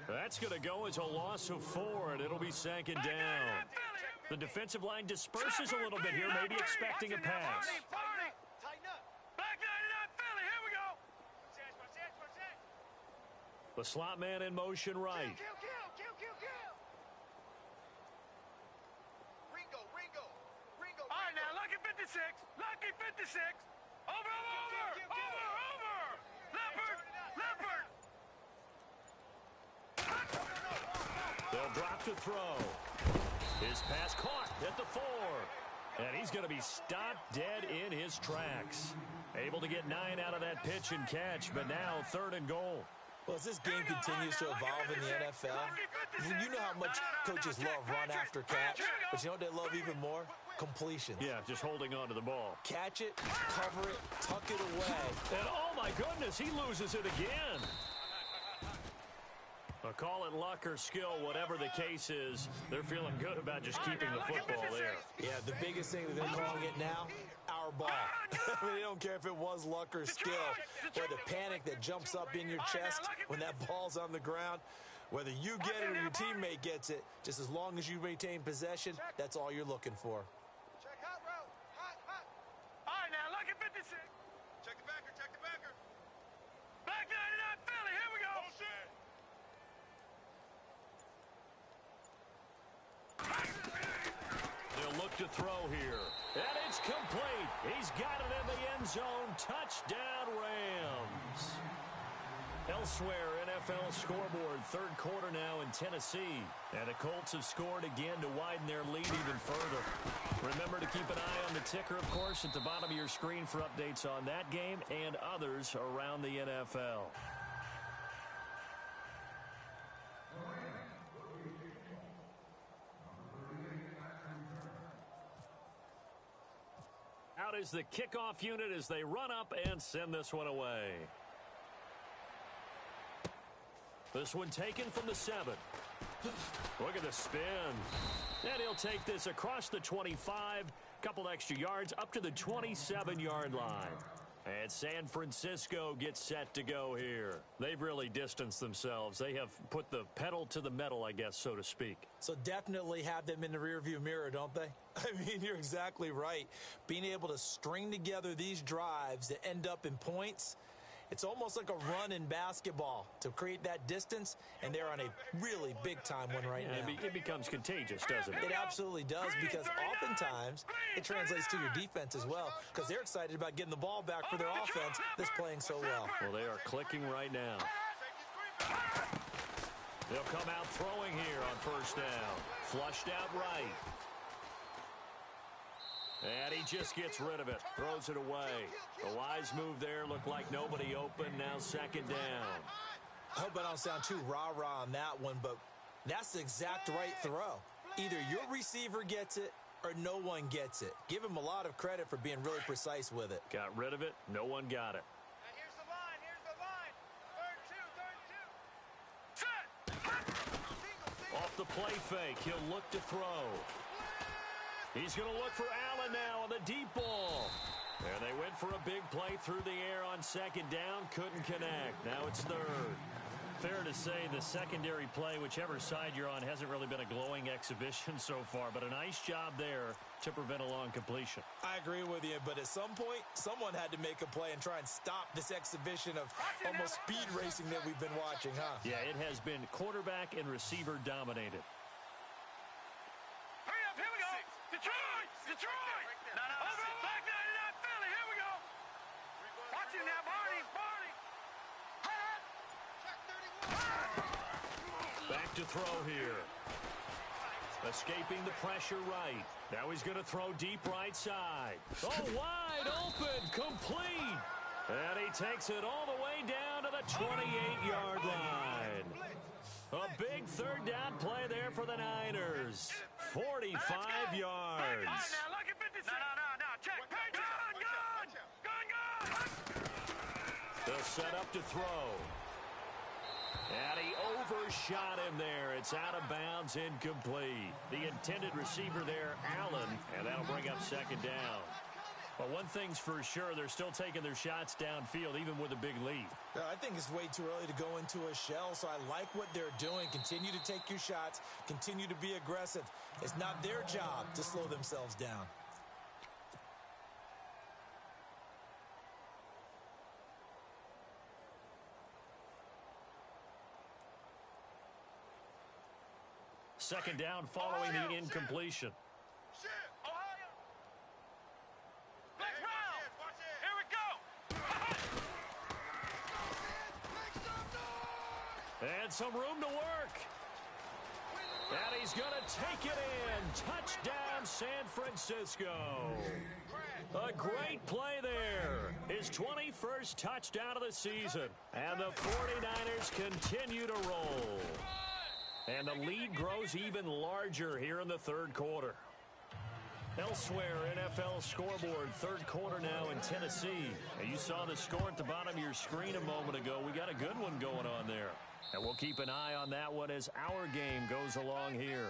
That's going to go as a loss of 4, and it'll be second down. The defensive line disperses a little bit here, maybe expecting a pass. Tighten up. Back 99, Philly. Here we go. Watch. The slot man in motion right. Kill. Ringo. All right, now, lucky 56. Over. Leopard. They'll drop to throw. His pass caught at the 4. And he's going to be stopped dead in his tracks. Able to get 9 out of that pitch and catch, but now 3rd and goal. Well, as this game continues to evolve in the NFL, you know how much coaches love run after catch, but you know what they love even more? Completions. Yeah, just holding on to the ball. Catch it, cover it, tuck it away. And oh my goodness, he loses it again. Call it luck or skill, whatever the case is, they're feeling good about just keeping the football there. Yeah, the biggest thing that they're calling it now, our ball. I mean, they don't care if it was luck or skill, or the panic that jumps up in your chest when that ball's on the ground. Whether you get it or your teammate gets it, just as long as you maintain possession, that's all you're looking for. Check hot route. Hot. All right, now, lucky 56. Check the backer. Back 99, Philly. Here we go. Bullshit. They'll look to throw here. And it's complete. He's got it in the end zone. Touchdown, Rams. Elsewhere, NFL scoreboard, 3rd quarter now in Tennessee. And the Colts have scored again to widen their lead even further. Remember to keep an eye on the ticker, of course, at the bottom of your screen for updates on that game and others around the NFL. Out is the kickoff unit as they run up and send this one away. This one taken from the 7. Look at the spin. And he'll take this across the 25, couple extra yards up to the 27-yard line. And San Francisco gets set to go here. They've really distanced themselves. They have put the pedal to the metal, I guess, so to speak. So definitely have them in the rearview mirror, don't they? I mean, you're exactly right. Being able to string together these drives that end up in points, it's almost like a run in basketball to create that distance, and they're on a really big-time one right now. It becomes contagious, doesn't it? It absolutely does, because oftentimes it translates to your defense as well, because they're excited about getting the ball back for their offense that's playing so well. Well, they are clicking right now. They'll come out throwing here on first down. Flushed out right. And he just gets rid of it. Throws it away. A wise move there. Looked like nobody open. Now second down. I hope I don't sound too rah-rah on that one, but that's the exact right throw. Either your receiver gets it or no one gets it. Give him a lot of credit for being really precise with it. Got rid of it. No one got it. And here's the line. Here's the line. Third and 2. Set. Off the play fake. He'll look to throw. He's going to look for Allen now on the deep ball. And they went for a big play through the air on second down. Couldn't connect. Now it's third. Fair to say the secondary play, whichever side you're on, hasn't really been a glowing exhibition so far. But a nice job there to prevent a long completion. I agree with you, but at some point, someone had to make a play and try and stop this exhibition of almost speed racing that we've been watching, huh? Yeah, it has been quarterback and receiver dominated. Hurry up, here we go. Detroit! Detroit! No, over back 99 Philly, here we go. Watch him now, Barney, Barney. Back to throw here. Escaping the pressure right. Now he's going to throw deep right side. Oh, wide open, complete. And he takes it all the way down to the 28-yard line. A big third down play there for the Niners. 45 yards. All right, now, look at 56. No. Check. Gun. They'll set up to throw. And he overshot him there. It's out of bounds, incomplete. The intended receiver there, Allen, and that'll bring up second down. But one thing's for sure, they're still taking their shots downfield, even with a big lead. I think it's way too early to go into a shell, so I like what they're doing. Continue to take your shots. Continue to be aggressive. It's not their job to slow themselves down. Second down following the incompletion. Shit. Ohio. Let's round. Watch it. Here we go. Make some noise. And some room to work. And he's going to take it in. Touchdown, San Francisco. A great play there. His 21st touchdown of the season. And the 49ers continue to roll. And the lead grows even larger here in the third quarter. Elsewhere, NFL scoreboard, third quarter now in Tennessee. And you saw the score at the bottom of your screen a moment ago. We got a good one going on there. And we'll keep an eye on that one as our game goes along here.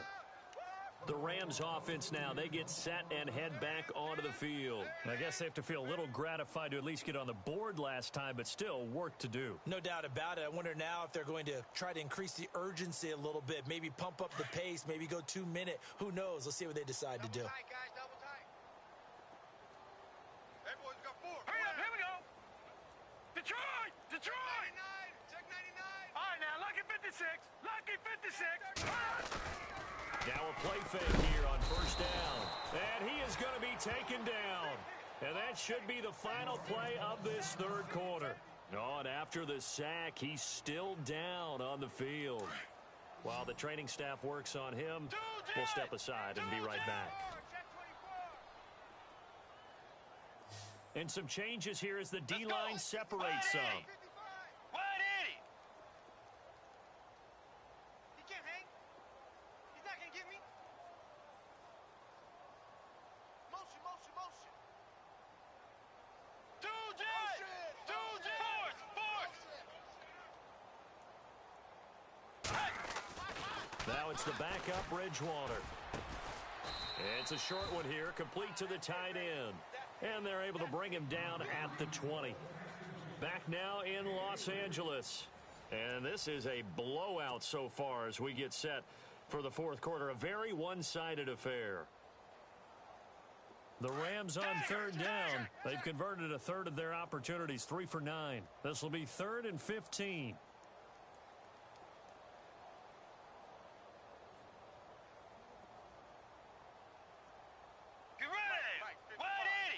The Rams offense now, they get set and head back onto the field. I guess they have to feel a little gratified to at least get on the board last time, but still work to do. No doubt about it. I wonder now if they're going to try to increase the urgency a little bit, maybe pump up the pace, maybe go 2 minute. Who knows? Let's see what they decide to do. Double tight, guys. Double tight. Everyone's got 4. Hurry up, here we go. Detroit. 99. Check 99. All right, now, lucky 56. Lucky 56. Now a play fake here on first down. And he is going to be taken down. And that should be the final play of this third quarter. Oh, and after the sack, he's still down on the field. While the training staff works on him, we'll step aside and be right back. Check 24. And some changes here as the D-line separates some. 55. Wide Eddie. He can't hang. He's not going to get me. Motion. Now it's the backup Bridgewater. It's a short one here, complete to the tight end. And they're able to bring him down at the 20. Back now in Los Angeles. And this is a blowout so far as we get set for the fourth quarter. A very one-sided affair. The Rams on third down. They've converted a third of their opportunities, 3 for 9. This will be 3rd and 15.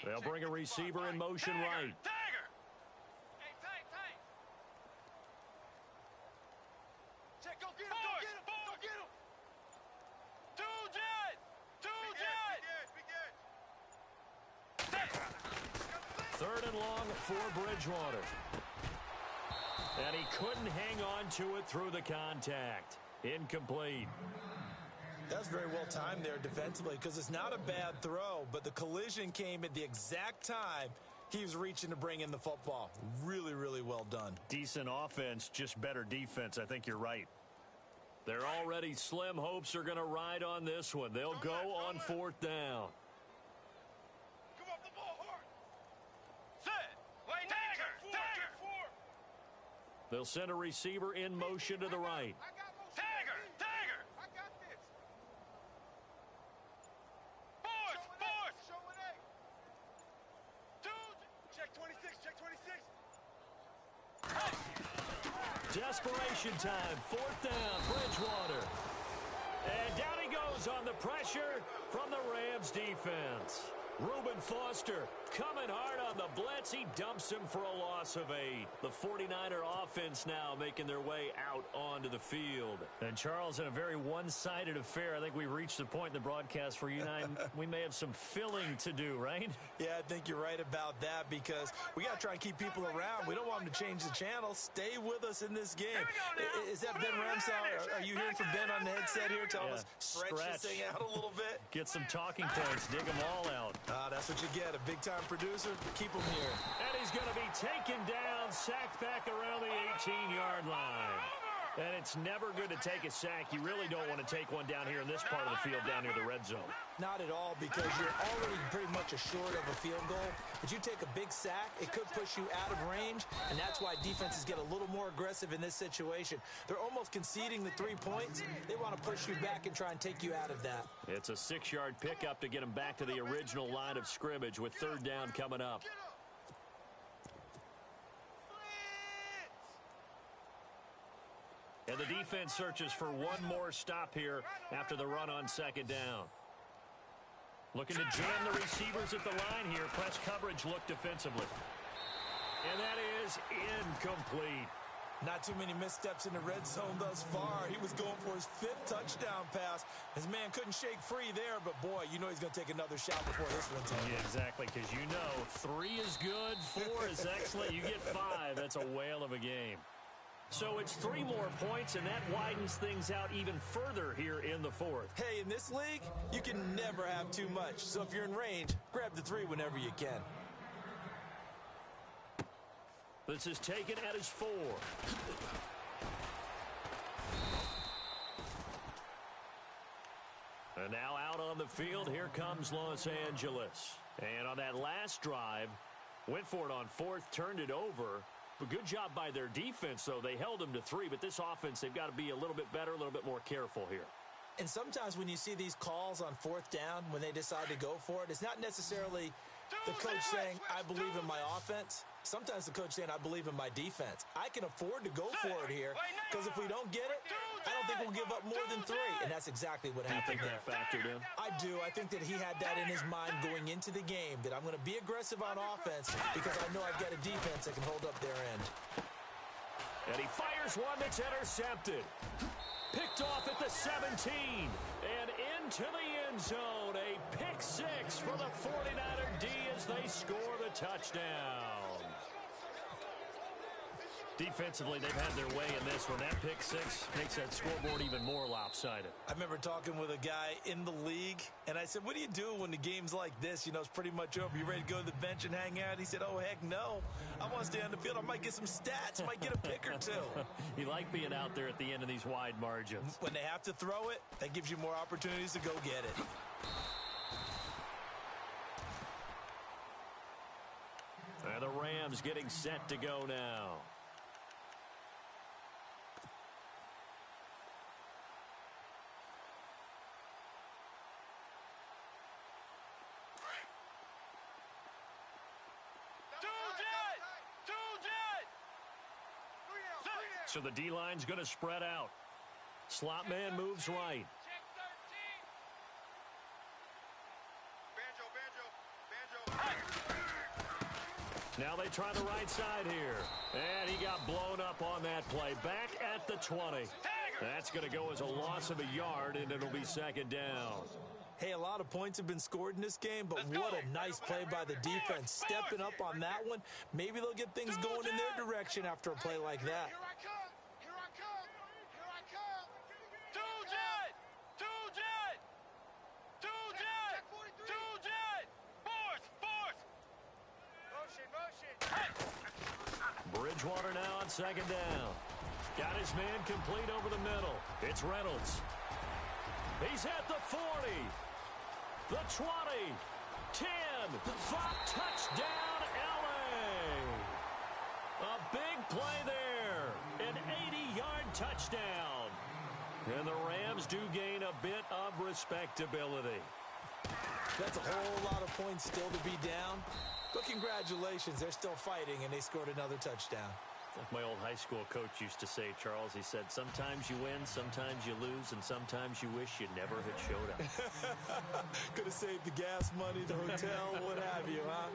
They'll bring a receiver in motion right. Tiger! Hey, tight. Check, go get him, go get him! Two jet! 3rd and long for Bridgewater. And he couldn't hang on to it through the contact. Incomplete. That's very well timed there defensively because it's not a bad throw, but the collision came at the exact time he was reaching to bring in the football. Really, really well done. Decent offense, just better defense. I think you're right. Their already slim hopes are going to ride on this one. They'll go on 4th down. Come up the ball hard! Set! Wait, Tiger! They'll send a receiver in motion to the right. Tiger! I got this! Force! Showing A! Two! Check 26, check 26! Desperation time. 4th down, Bridgewater. And down he goes on the pressure from the Rams defense. Reuben Foster coming hard on the blitz. He dumps him for a loss of 8. The 49er offense now making their way out onto the field. And Charles, in a very one-sided affair, I think we've reached the point in the broadcast where you and I, we may have some filling to do, right? Yeah, I think you're right about that because we got to try and keep people around. We don't want them to change the channel. Stay with us in this game. Is that Ben Ramsey? Are you hearing from Ben on the headset here? Tell us stretch this thing out a little bit. Get some talking points. Dig them all out. That's what you get. A big-time producer. Keep him here. And he's going to be taken down, sacked back around the 18-yard line. And it's never good to take a sack. You really don't want to take one down here in this part of the field, down near the red zone. Not at all, because you're already pretty much assured of a field goal. But you take a big sack, it could push you out of range, and that's why defenses get a little more aggressive in this situation. They're almost conceding the 3 points. They want to push you back and try and take you out of that. It's a 6-yard pickup to get them back to the original line of scrimmage with 3rd down coming up. And the defense searches for one more stop here after the run on 2nd down. Looking to jam the receivers at the line here. Press coverage look defensively. And that is incomplete. Not too many missteps in the red zone thus far. He was going for his 5th touchdown pass. His man couldn't shake free there, but boy, you know he's going to take another shot before this one's over. Yeah, exactly, because you know 3 is good, 4 is excellent. You get 5. That's a whale of a game. So it's 3 more points, and that widens things out even further here in the 4th. Hey, in this league, you can never have too much. So if you're in range, grab the 3 whenever you can. This is taken at his 4. And now out on the field, here comes Los Angeles. And on that last drive, went for it on 4th, turned it over. A good job by their defense, though. They held them to 3, but this offense, they've got to be a little bit better, a little bit more careful here. And sometimes when you see these calls on 4th down, when they decide to go for it, it's not necessarily the coach saying, I believe in my offense. Sometimes the coach saying, I believe in my defense. I can afford to go for it here because if we don't get it, I don't think we'll give up more than 3. And that's exactly what happened there. That factored in? I do. I think that he had that in his mind going into the game, that I'm going to be aggressive on offense because I know I've got a defense that can hold up their end. And he fires one that's intercepted. Picked off at the 17. And into the end zone. A pick 6 for the 49er D as they score the touchdown. Defensively, they've had their way in this one. That pick six makes that scoreboard even more lopsided. I remember talking with a guy in the league, and I said, what do you do when the game's like this? You know, it's pretty much over. You ready to go to the bench and hang out? He said, oh, heck no. I want to stay on the field. I might get some stats. I might get a pick or two. You like being out there at the end of these wide margins. When they have to throw it, that gives you more opportunities to go get it. And the Rams getting set to go now. So the D-line's going to spread out. Slot man moves right. Now they try the right side here. And he got blown up on that play. Back at the 20. That's going to go as a loss of a yard, and it'll be second down. Hey, a lot of points have been scored in this game, but what a nice play by the defense. Stepping up on that one. Maybe they'll get things going in their direction after a play like that. Bridgewater now on second down. Got his man complete over the middle. It's Reynolds. He's at the 40. The 20. 10. 5. Touchdown, L.A. A big play there. An 80-yard touchdown. And the Rams do gain a bit of respectability. That's a whole lot of points still to be down. But congratulations, they're still fighting, and they scored another touchdown. Like my old high school coach used to say, Charles, he said, sometimes you win, sometimes you lose, and sometimes you wish you never had showed up. Could have saved the gas money, the hotel, what have you, huh?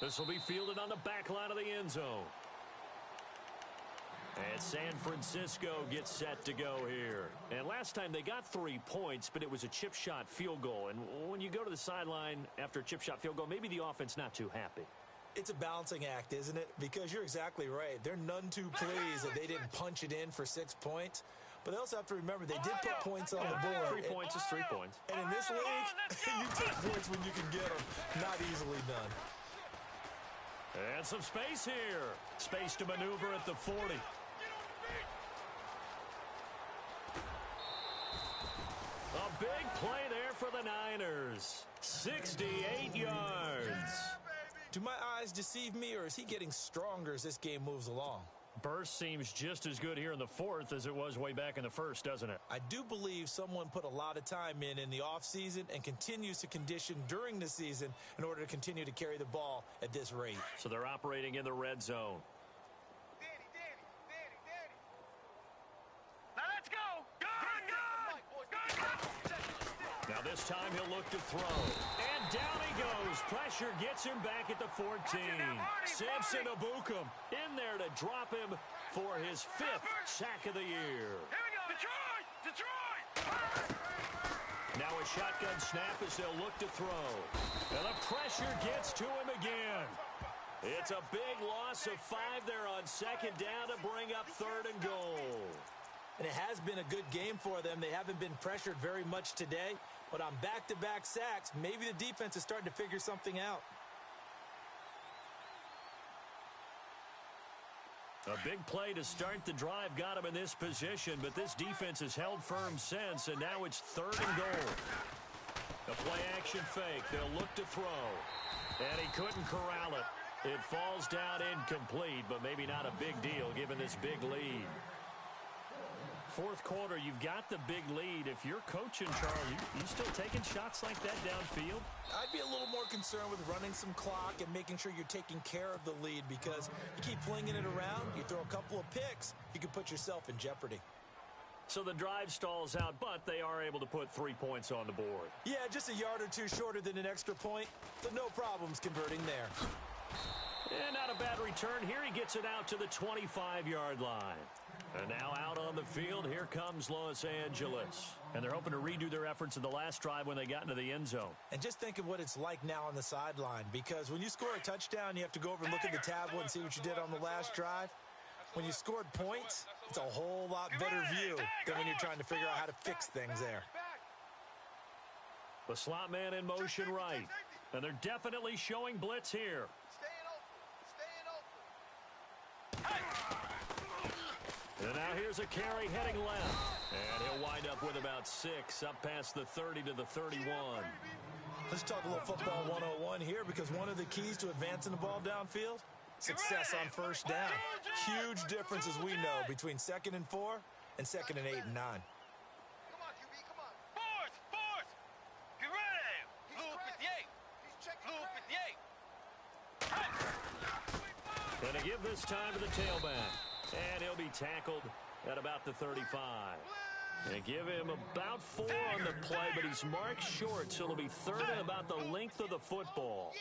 This will be fielded on the back line of the end zone. And San Francisco gets set to go here. And last time they got 3 points, but it was a chip shot field goal. And when you go to the sideline after a chip shot field goal, maybe the offense not too happy. It's a balancing act, isn't it? Because you're exactly right. They're none too pleased that they didn't punch it in for 6 points. But they also have to remember they did put points on the board. 3 points is 3 points. And in this league, you take points when you can get them. Not easily done. And some space here. Space to maneuver at the 40. A big play there for the Niners. 68 yards. Do my eyes deceive me, or is he getting stronger as this game moves along? Burst seems just as good here in the fourth as it was way back in the first, doesn't it? I do believe someone put a lot of time in the offseason and continues to condition during the season in order to continue to carry the ball at this rate. So they're operating in the red zone. Now let's go! Now this time he'll look to throw. And down he goes. Pressure gets him back at the 14. Samson Abukum in there to drop him for his 5th sack of the year. Here we go! Detroit! Now a shotgun snap as they'll look to throw. And the pressure gets to him again. It's a big loss of 5 there on second down to bring up 3rd and goal. And it has been a good game for them. They haven't been pressured very much today. But on back-to-back sacks, maybe the defense is starting to figure something out. A big play to start the drive got him in this position, but this defense has held firm since, and now it's 3rd and goal. A play-action fake. They'll look to throw. And he couldn't corral it. It falls down incomplete, but maybe not a big deal given this big lead. 4th quarter, you've got the big lead. If you're coaching, Charles, you still taking shots like that downfield? I'd be a little more concerned with running some clock and making sure you're taking care of the lead, because you keep flinging it around, you throw a couple of picks, you can put yourself in jeopardy. So the drive stalls out, but they are able to put 3 points on the board. Yeah, just a yard or two shorter than an extra point, so no problems converting there. And not a bad return here. He gets it out to the 25-yard line. And now out on the field, here comes Los Angeles. And they're hoping to redo their efforts in the last drive when they got into the end zone. And just think of what it's like now on the sideline, because when you score a touchdown, you have to go over and look at the tablet and see what you did on the last drive. When you scored points, it's a whole lot better view than when you're trying to figure out how to fix things there. The slot man in motion right. And they're definitely showing blitz here. And now here's a carry heading left. And he'll wind up with about 6 up past the 30 to the 31. Let's talk a little football 101 here, because one of the keys to advancing the ball downfield, success on first down. Huge difference, as we know, between 2nd and 4 and 2nd and 8 and 9. Come on, QB, come on. Fourth. Get ready. Blue 58. Blue 58. And to give this time to the tailback. And he'll be tackled at about the 35. And give him about 4 on the play, but he's marked short, so it'll be 3rd and about the length of the football.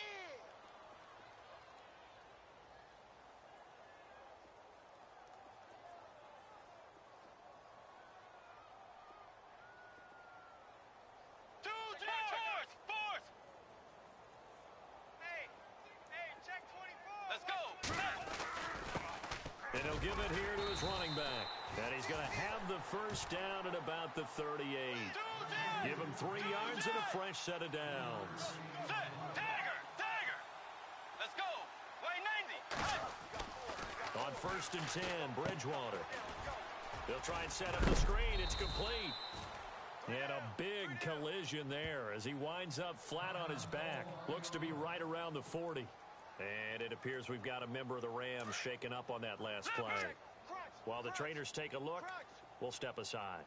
Fourth. Hey, check 24. Let's go. And he'll give it here to his running back. And he's going to have the first down at about the 38. Give him 3 yards and a fresh set of downs. Tiger. Let's go. Way 90. On 1st and 10, Bridgewater. They'll try and set up the screen. It's complete. And a big collision there as he winds up flat on his back. Looks to be right around the 40. And it appears we've got a member of the Rams shaken up on that last play. While the trainers take a look, we'll step aside.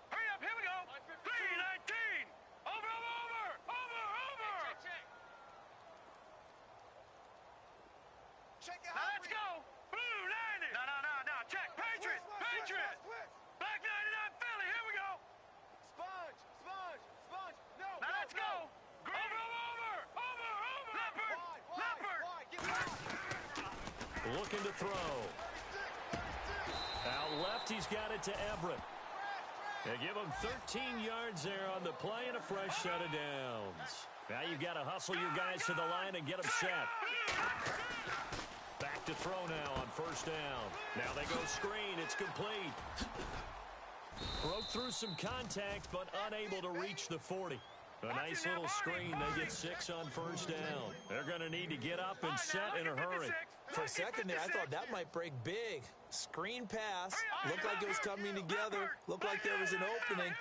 Hurry up, here we go. 3:19. Over. Check it out. Now let's go. Blue 90. No. Check. Patriot. Black 99 Philly. Here we go. Sponge. No. Now let's go. Leopard. Looking to throw. Out left, he's got it to Everett. They give him 13 yards there on the play and a fresh set of downs. Now you've got to hustle your guys to the line and get them set. Back to throw now on 1st down. Now they go screen. It's complete. Broke through some contact, but unable to reach the 40. A nice little screen. They get 6 on 1st down. They're going to need to get up and set in a hurry. For a second there, I thought that might break big. Screen pass. Looked like it was coming together. Looked like there was an opening.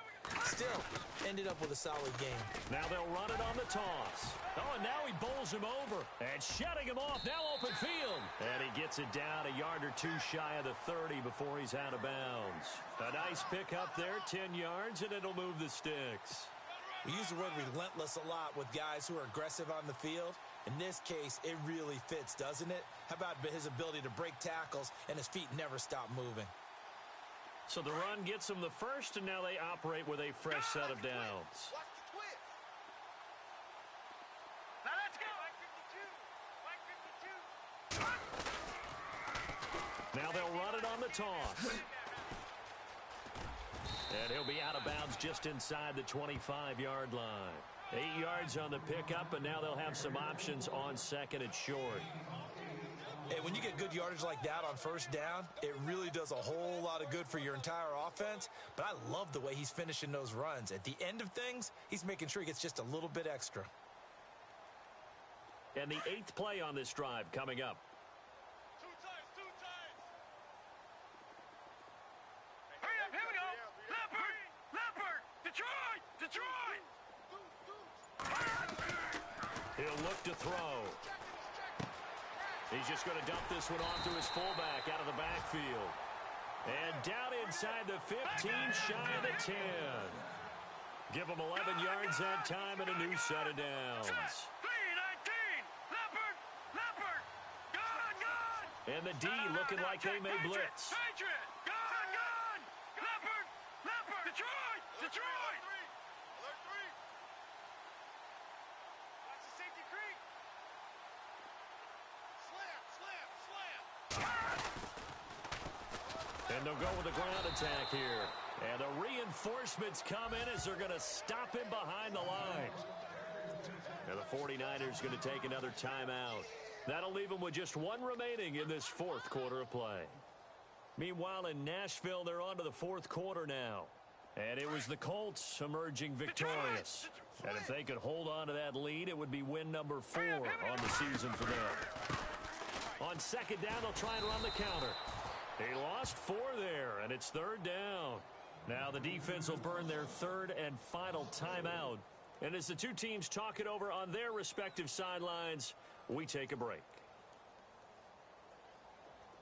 Still, ended up with a solid game. Now they'll run it on the toss. Oh, and now he bowls him over. And shutting him off. Now open field. And he gets it down a yard or 2 shy of the 30 before he's out of bounds. A nice pickup there, 10 yards, and it'll move the sticks. We use the word relentless a lot with guys who are aggressive on the field. In this case, it really fits, doesn't it? How about his ability to break tackles and his feet never stop moving? So the run gets them the first, and now they operate with a fresh set of downs. Now let's go. Now they'll run it on the toss. And he'll be out of bounds just inside the 25-yard line. 8 yards on the pickup, and now they'll have some options on 2nd and short. Hey, when you get good yardage like that on 1st down, it really does a whole lot of good for your entire offense. But I love the way he's finishing those runs. At the end of things, he's making sure he gets just a little bit extra. And the 8th play on this drive coming up. Two times. Hurry up, here we go. Leopard. Detroit. He'll look to throw. He's just going to dump this one off to his fullback out of the backfield. And down inside the 15, shy of the 10. Give him 11 yards that time and a new set of downs. 3:19. Leopard. Gone. And the D looking like they may blitz. Patriot. Gone. Leopard. Detroit. Alert 3. Watch the safety creep. Slam. And they'll go with the ground attack here. And the reinforcements come in as they're going to stop him behind the line. And the 49ers going to take another timeout. That'll leave them with just one remaining in this fourth quarter of play. Meanwhile, in Nashville, they're on to the fourth quarter now. And it was the Colts emerging victorious. And if they could hold on to that lead, it would be win number 4 on the season for them. On second down, they'll try and run the counter. He lost 4 there, and it's third down. Now the defense will burn their third and final timeout. And as the two teams talk it over on their respective sidelines, we take a break.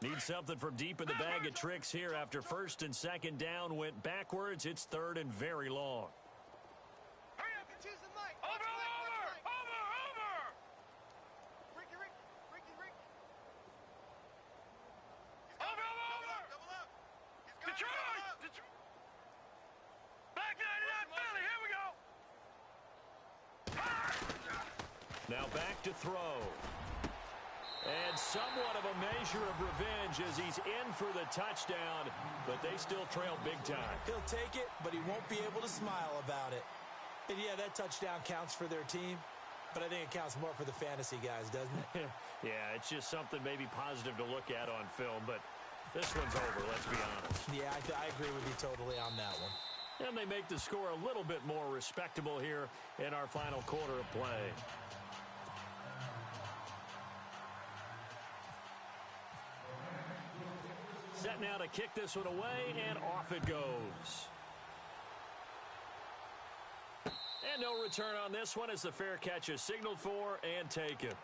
Need something from deep in the bag of tricks here after first and second down went backwards. It's third and very long. Hurry up, choose the mic. Over. Ricky. Over. Double up. Detroit. Back 99 Philly, here we go. Now back to throw. And somewhat of a measure of revenge as he's in for the touchdown, but they still trail big time. He'll take it, but he won't be able to smile about it. And yeah, that touchdown counts for their team, but I think it counts more for the fantasy guys, doesn't it? Yeah, it's just something maybe positive to look at on film, but this one's over, let's be honest. Yeah, I agree with you totally on that one. And they make the score a little bit more respectable here in our final quarter of play. Set now to kick this one away, and off it goes. And no return on this one as the fair catch is signaled for and taken.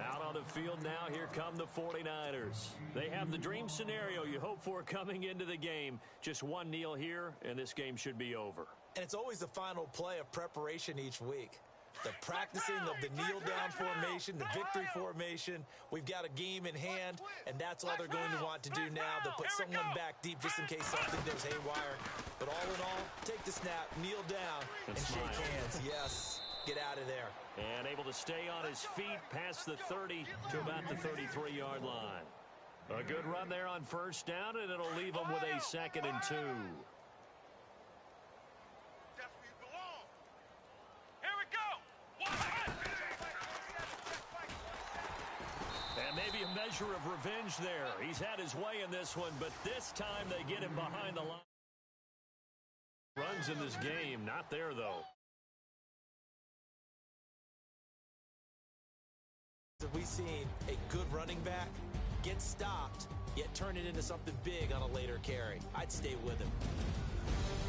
Out on the field now, here come the 49ers. They have the dream scenario you hope for coming into the game. Just one kneel here, and this game should be over. And it's always the final play of preparation each week. The practicing of the kneel-down formation, the victory formation. We've got a game in hand, and that's all they're going to want to do now. They'll put someone back deep just in case something goes haywire. But all in all, take the snap, kneel down, and shake hands. Yes, get out of there. And able to stay on his feet past the 30 to about the 33-yard line. A good run there on first down, and it'll leave him with a 2nd and 2. And maybe a measure of revenge there. He's had his way in this one, but this time they get him behind the line. Runs in this game, not there though. Have we seen a good running back get stopped, yet turn it into something big on a later carry? I'd stay with him.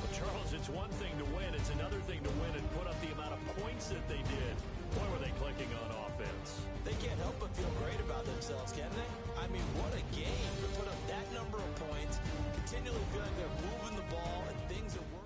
Well, Charles, it's one thing to win. It's another thing to win and put up the amount of points that they did. Boy, were they clicking on offense. They can't help but feel great about themselves, can they? I mean, what a game to put up that number of points, continually feel like they're moving the ball and things are working.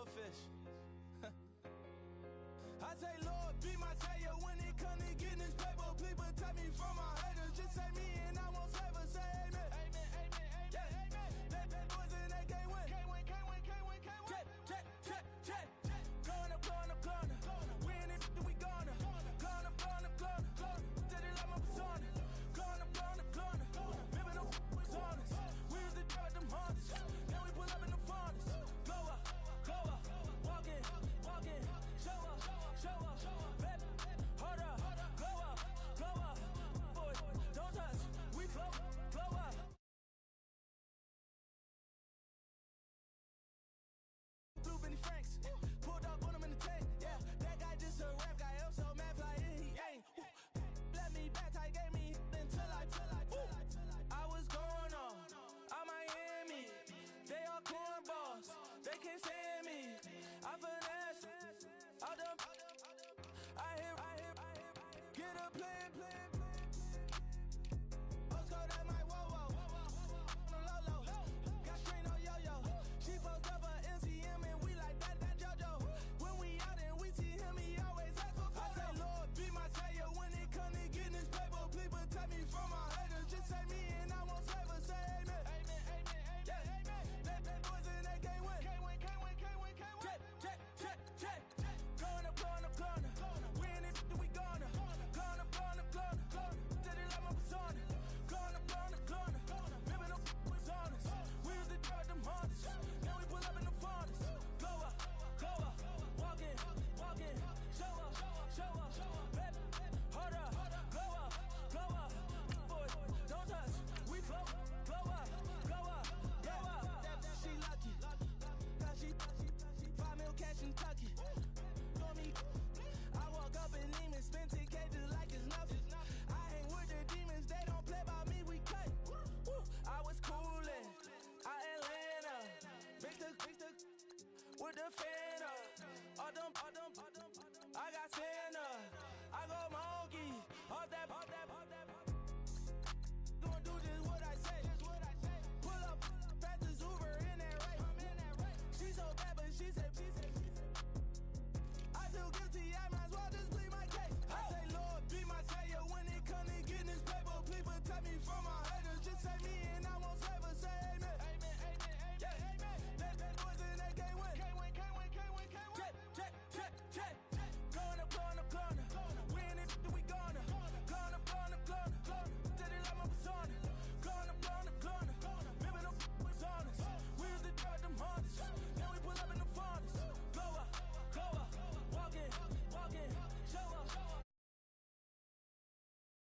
Fish. I say, Lord, be my savior when it comes to getting this paper. People take me from my haters. Just say me and I won't favor. Say amen. That boys and they can't win. Check. Going up. Win it, we gonna. plan. Postcode at my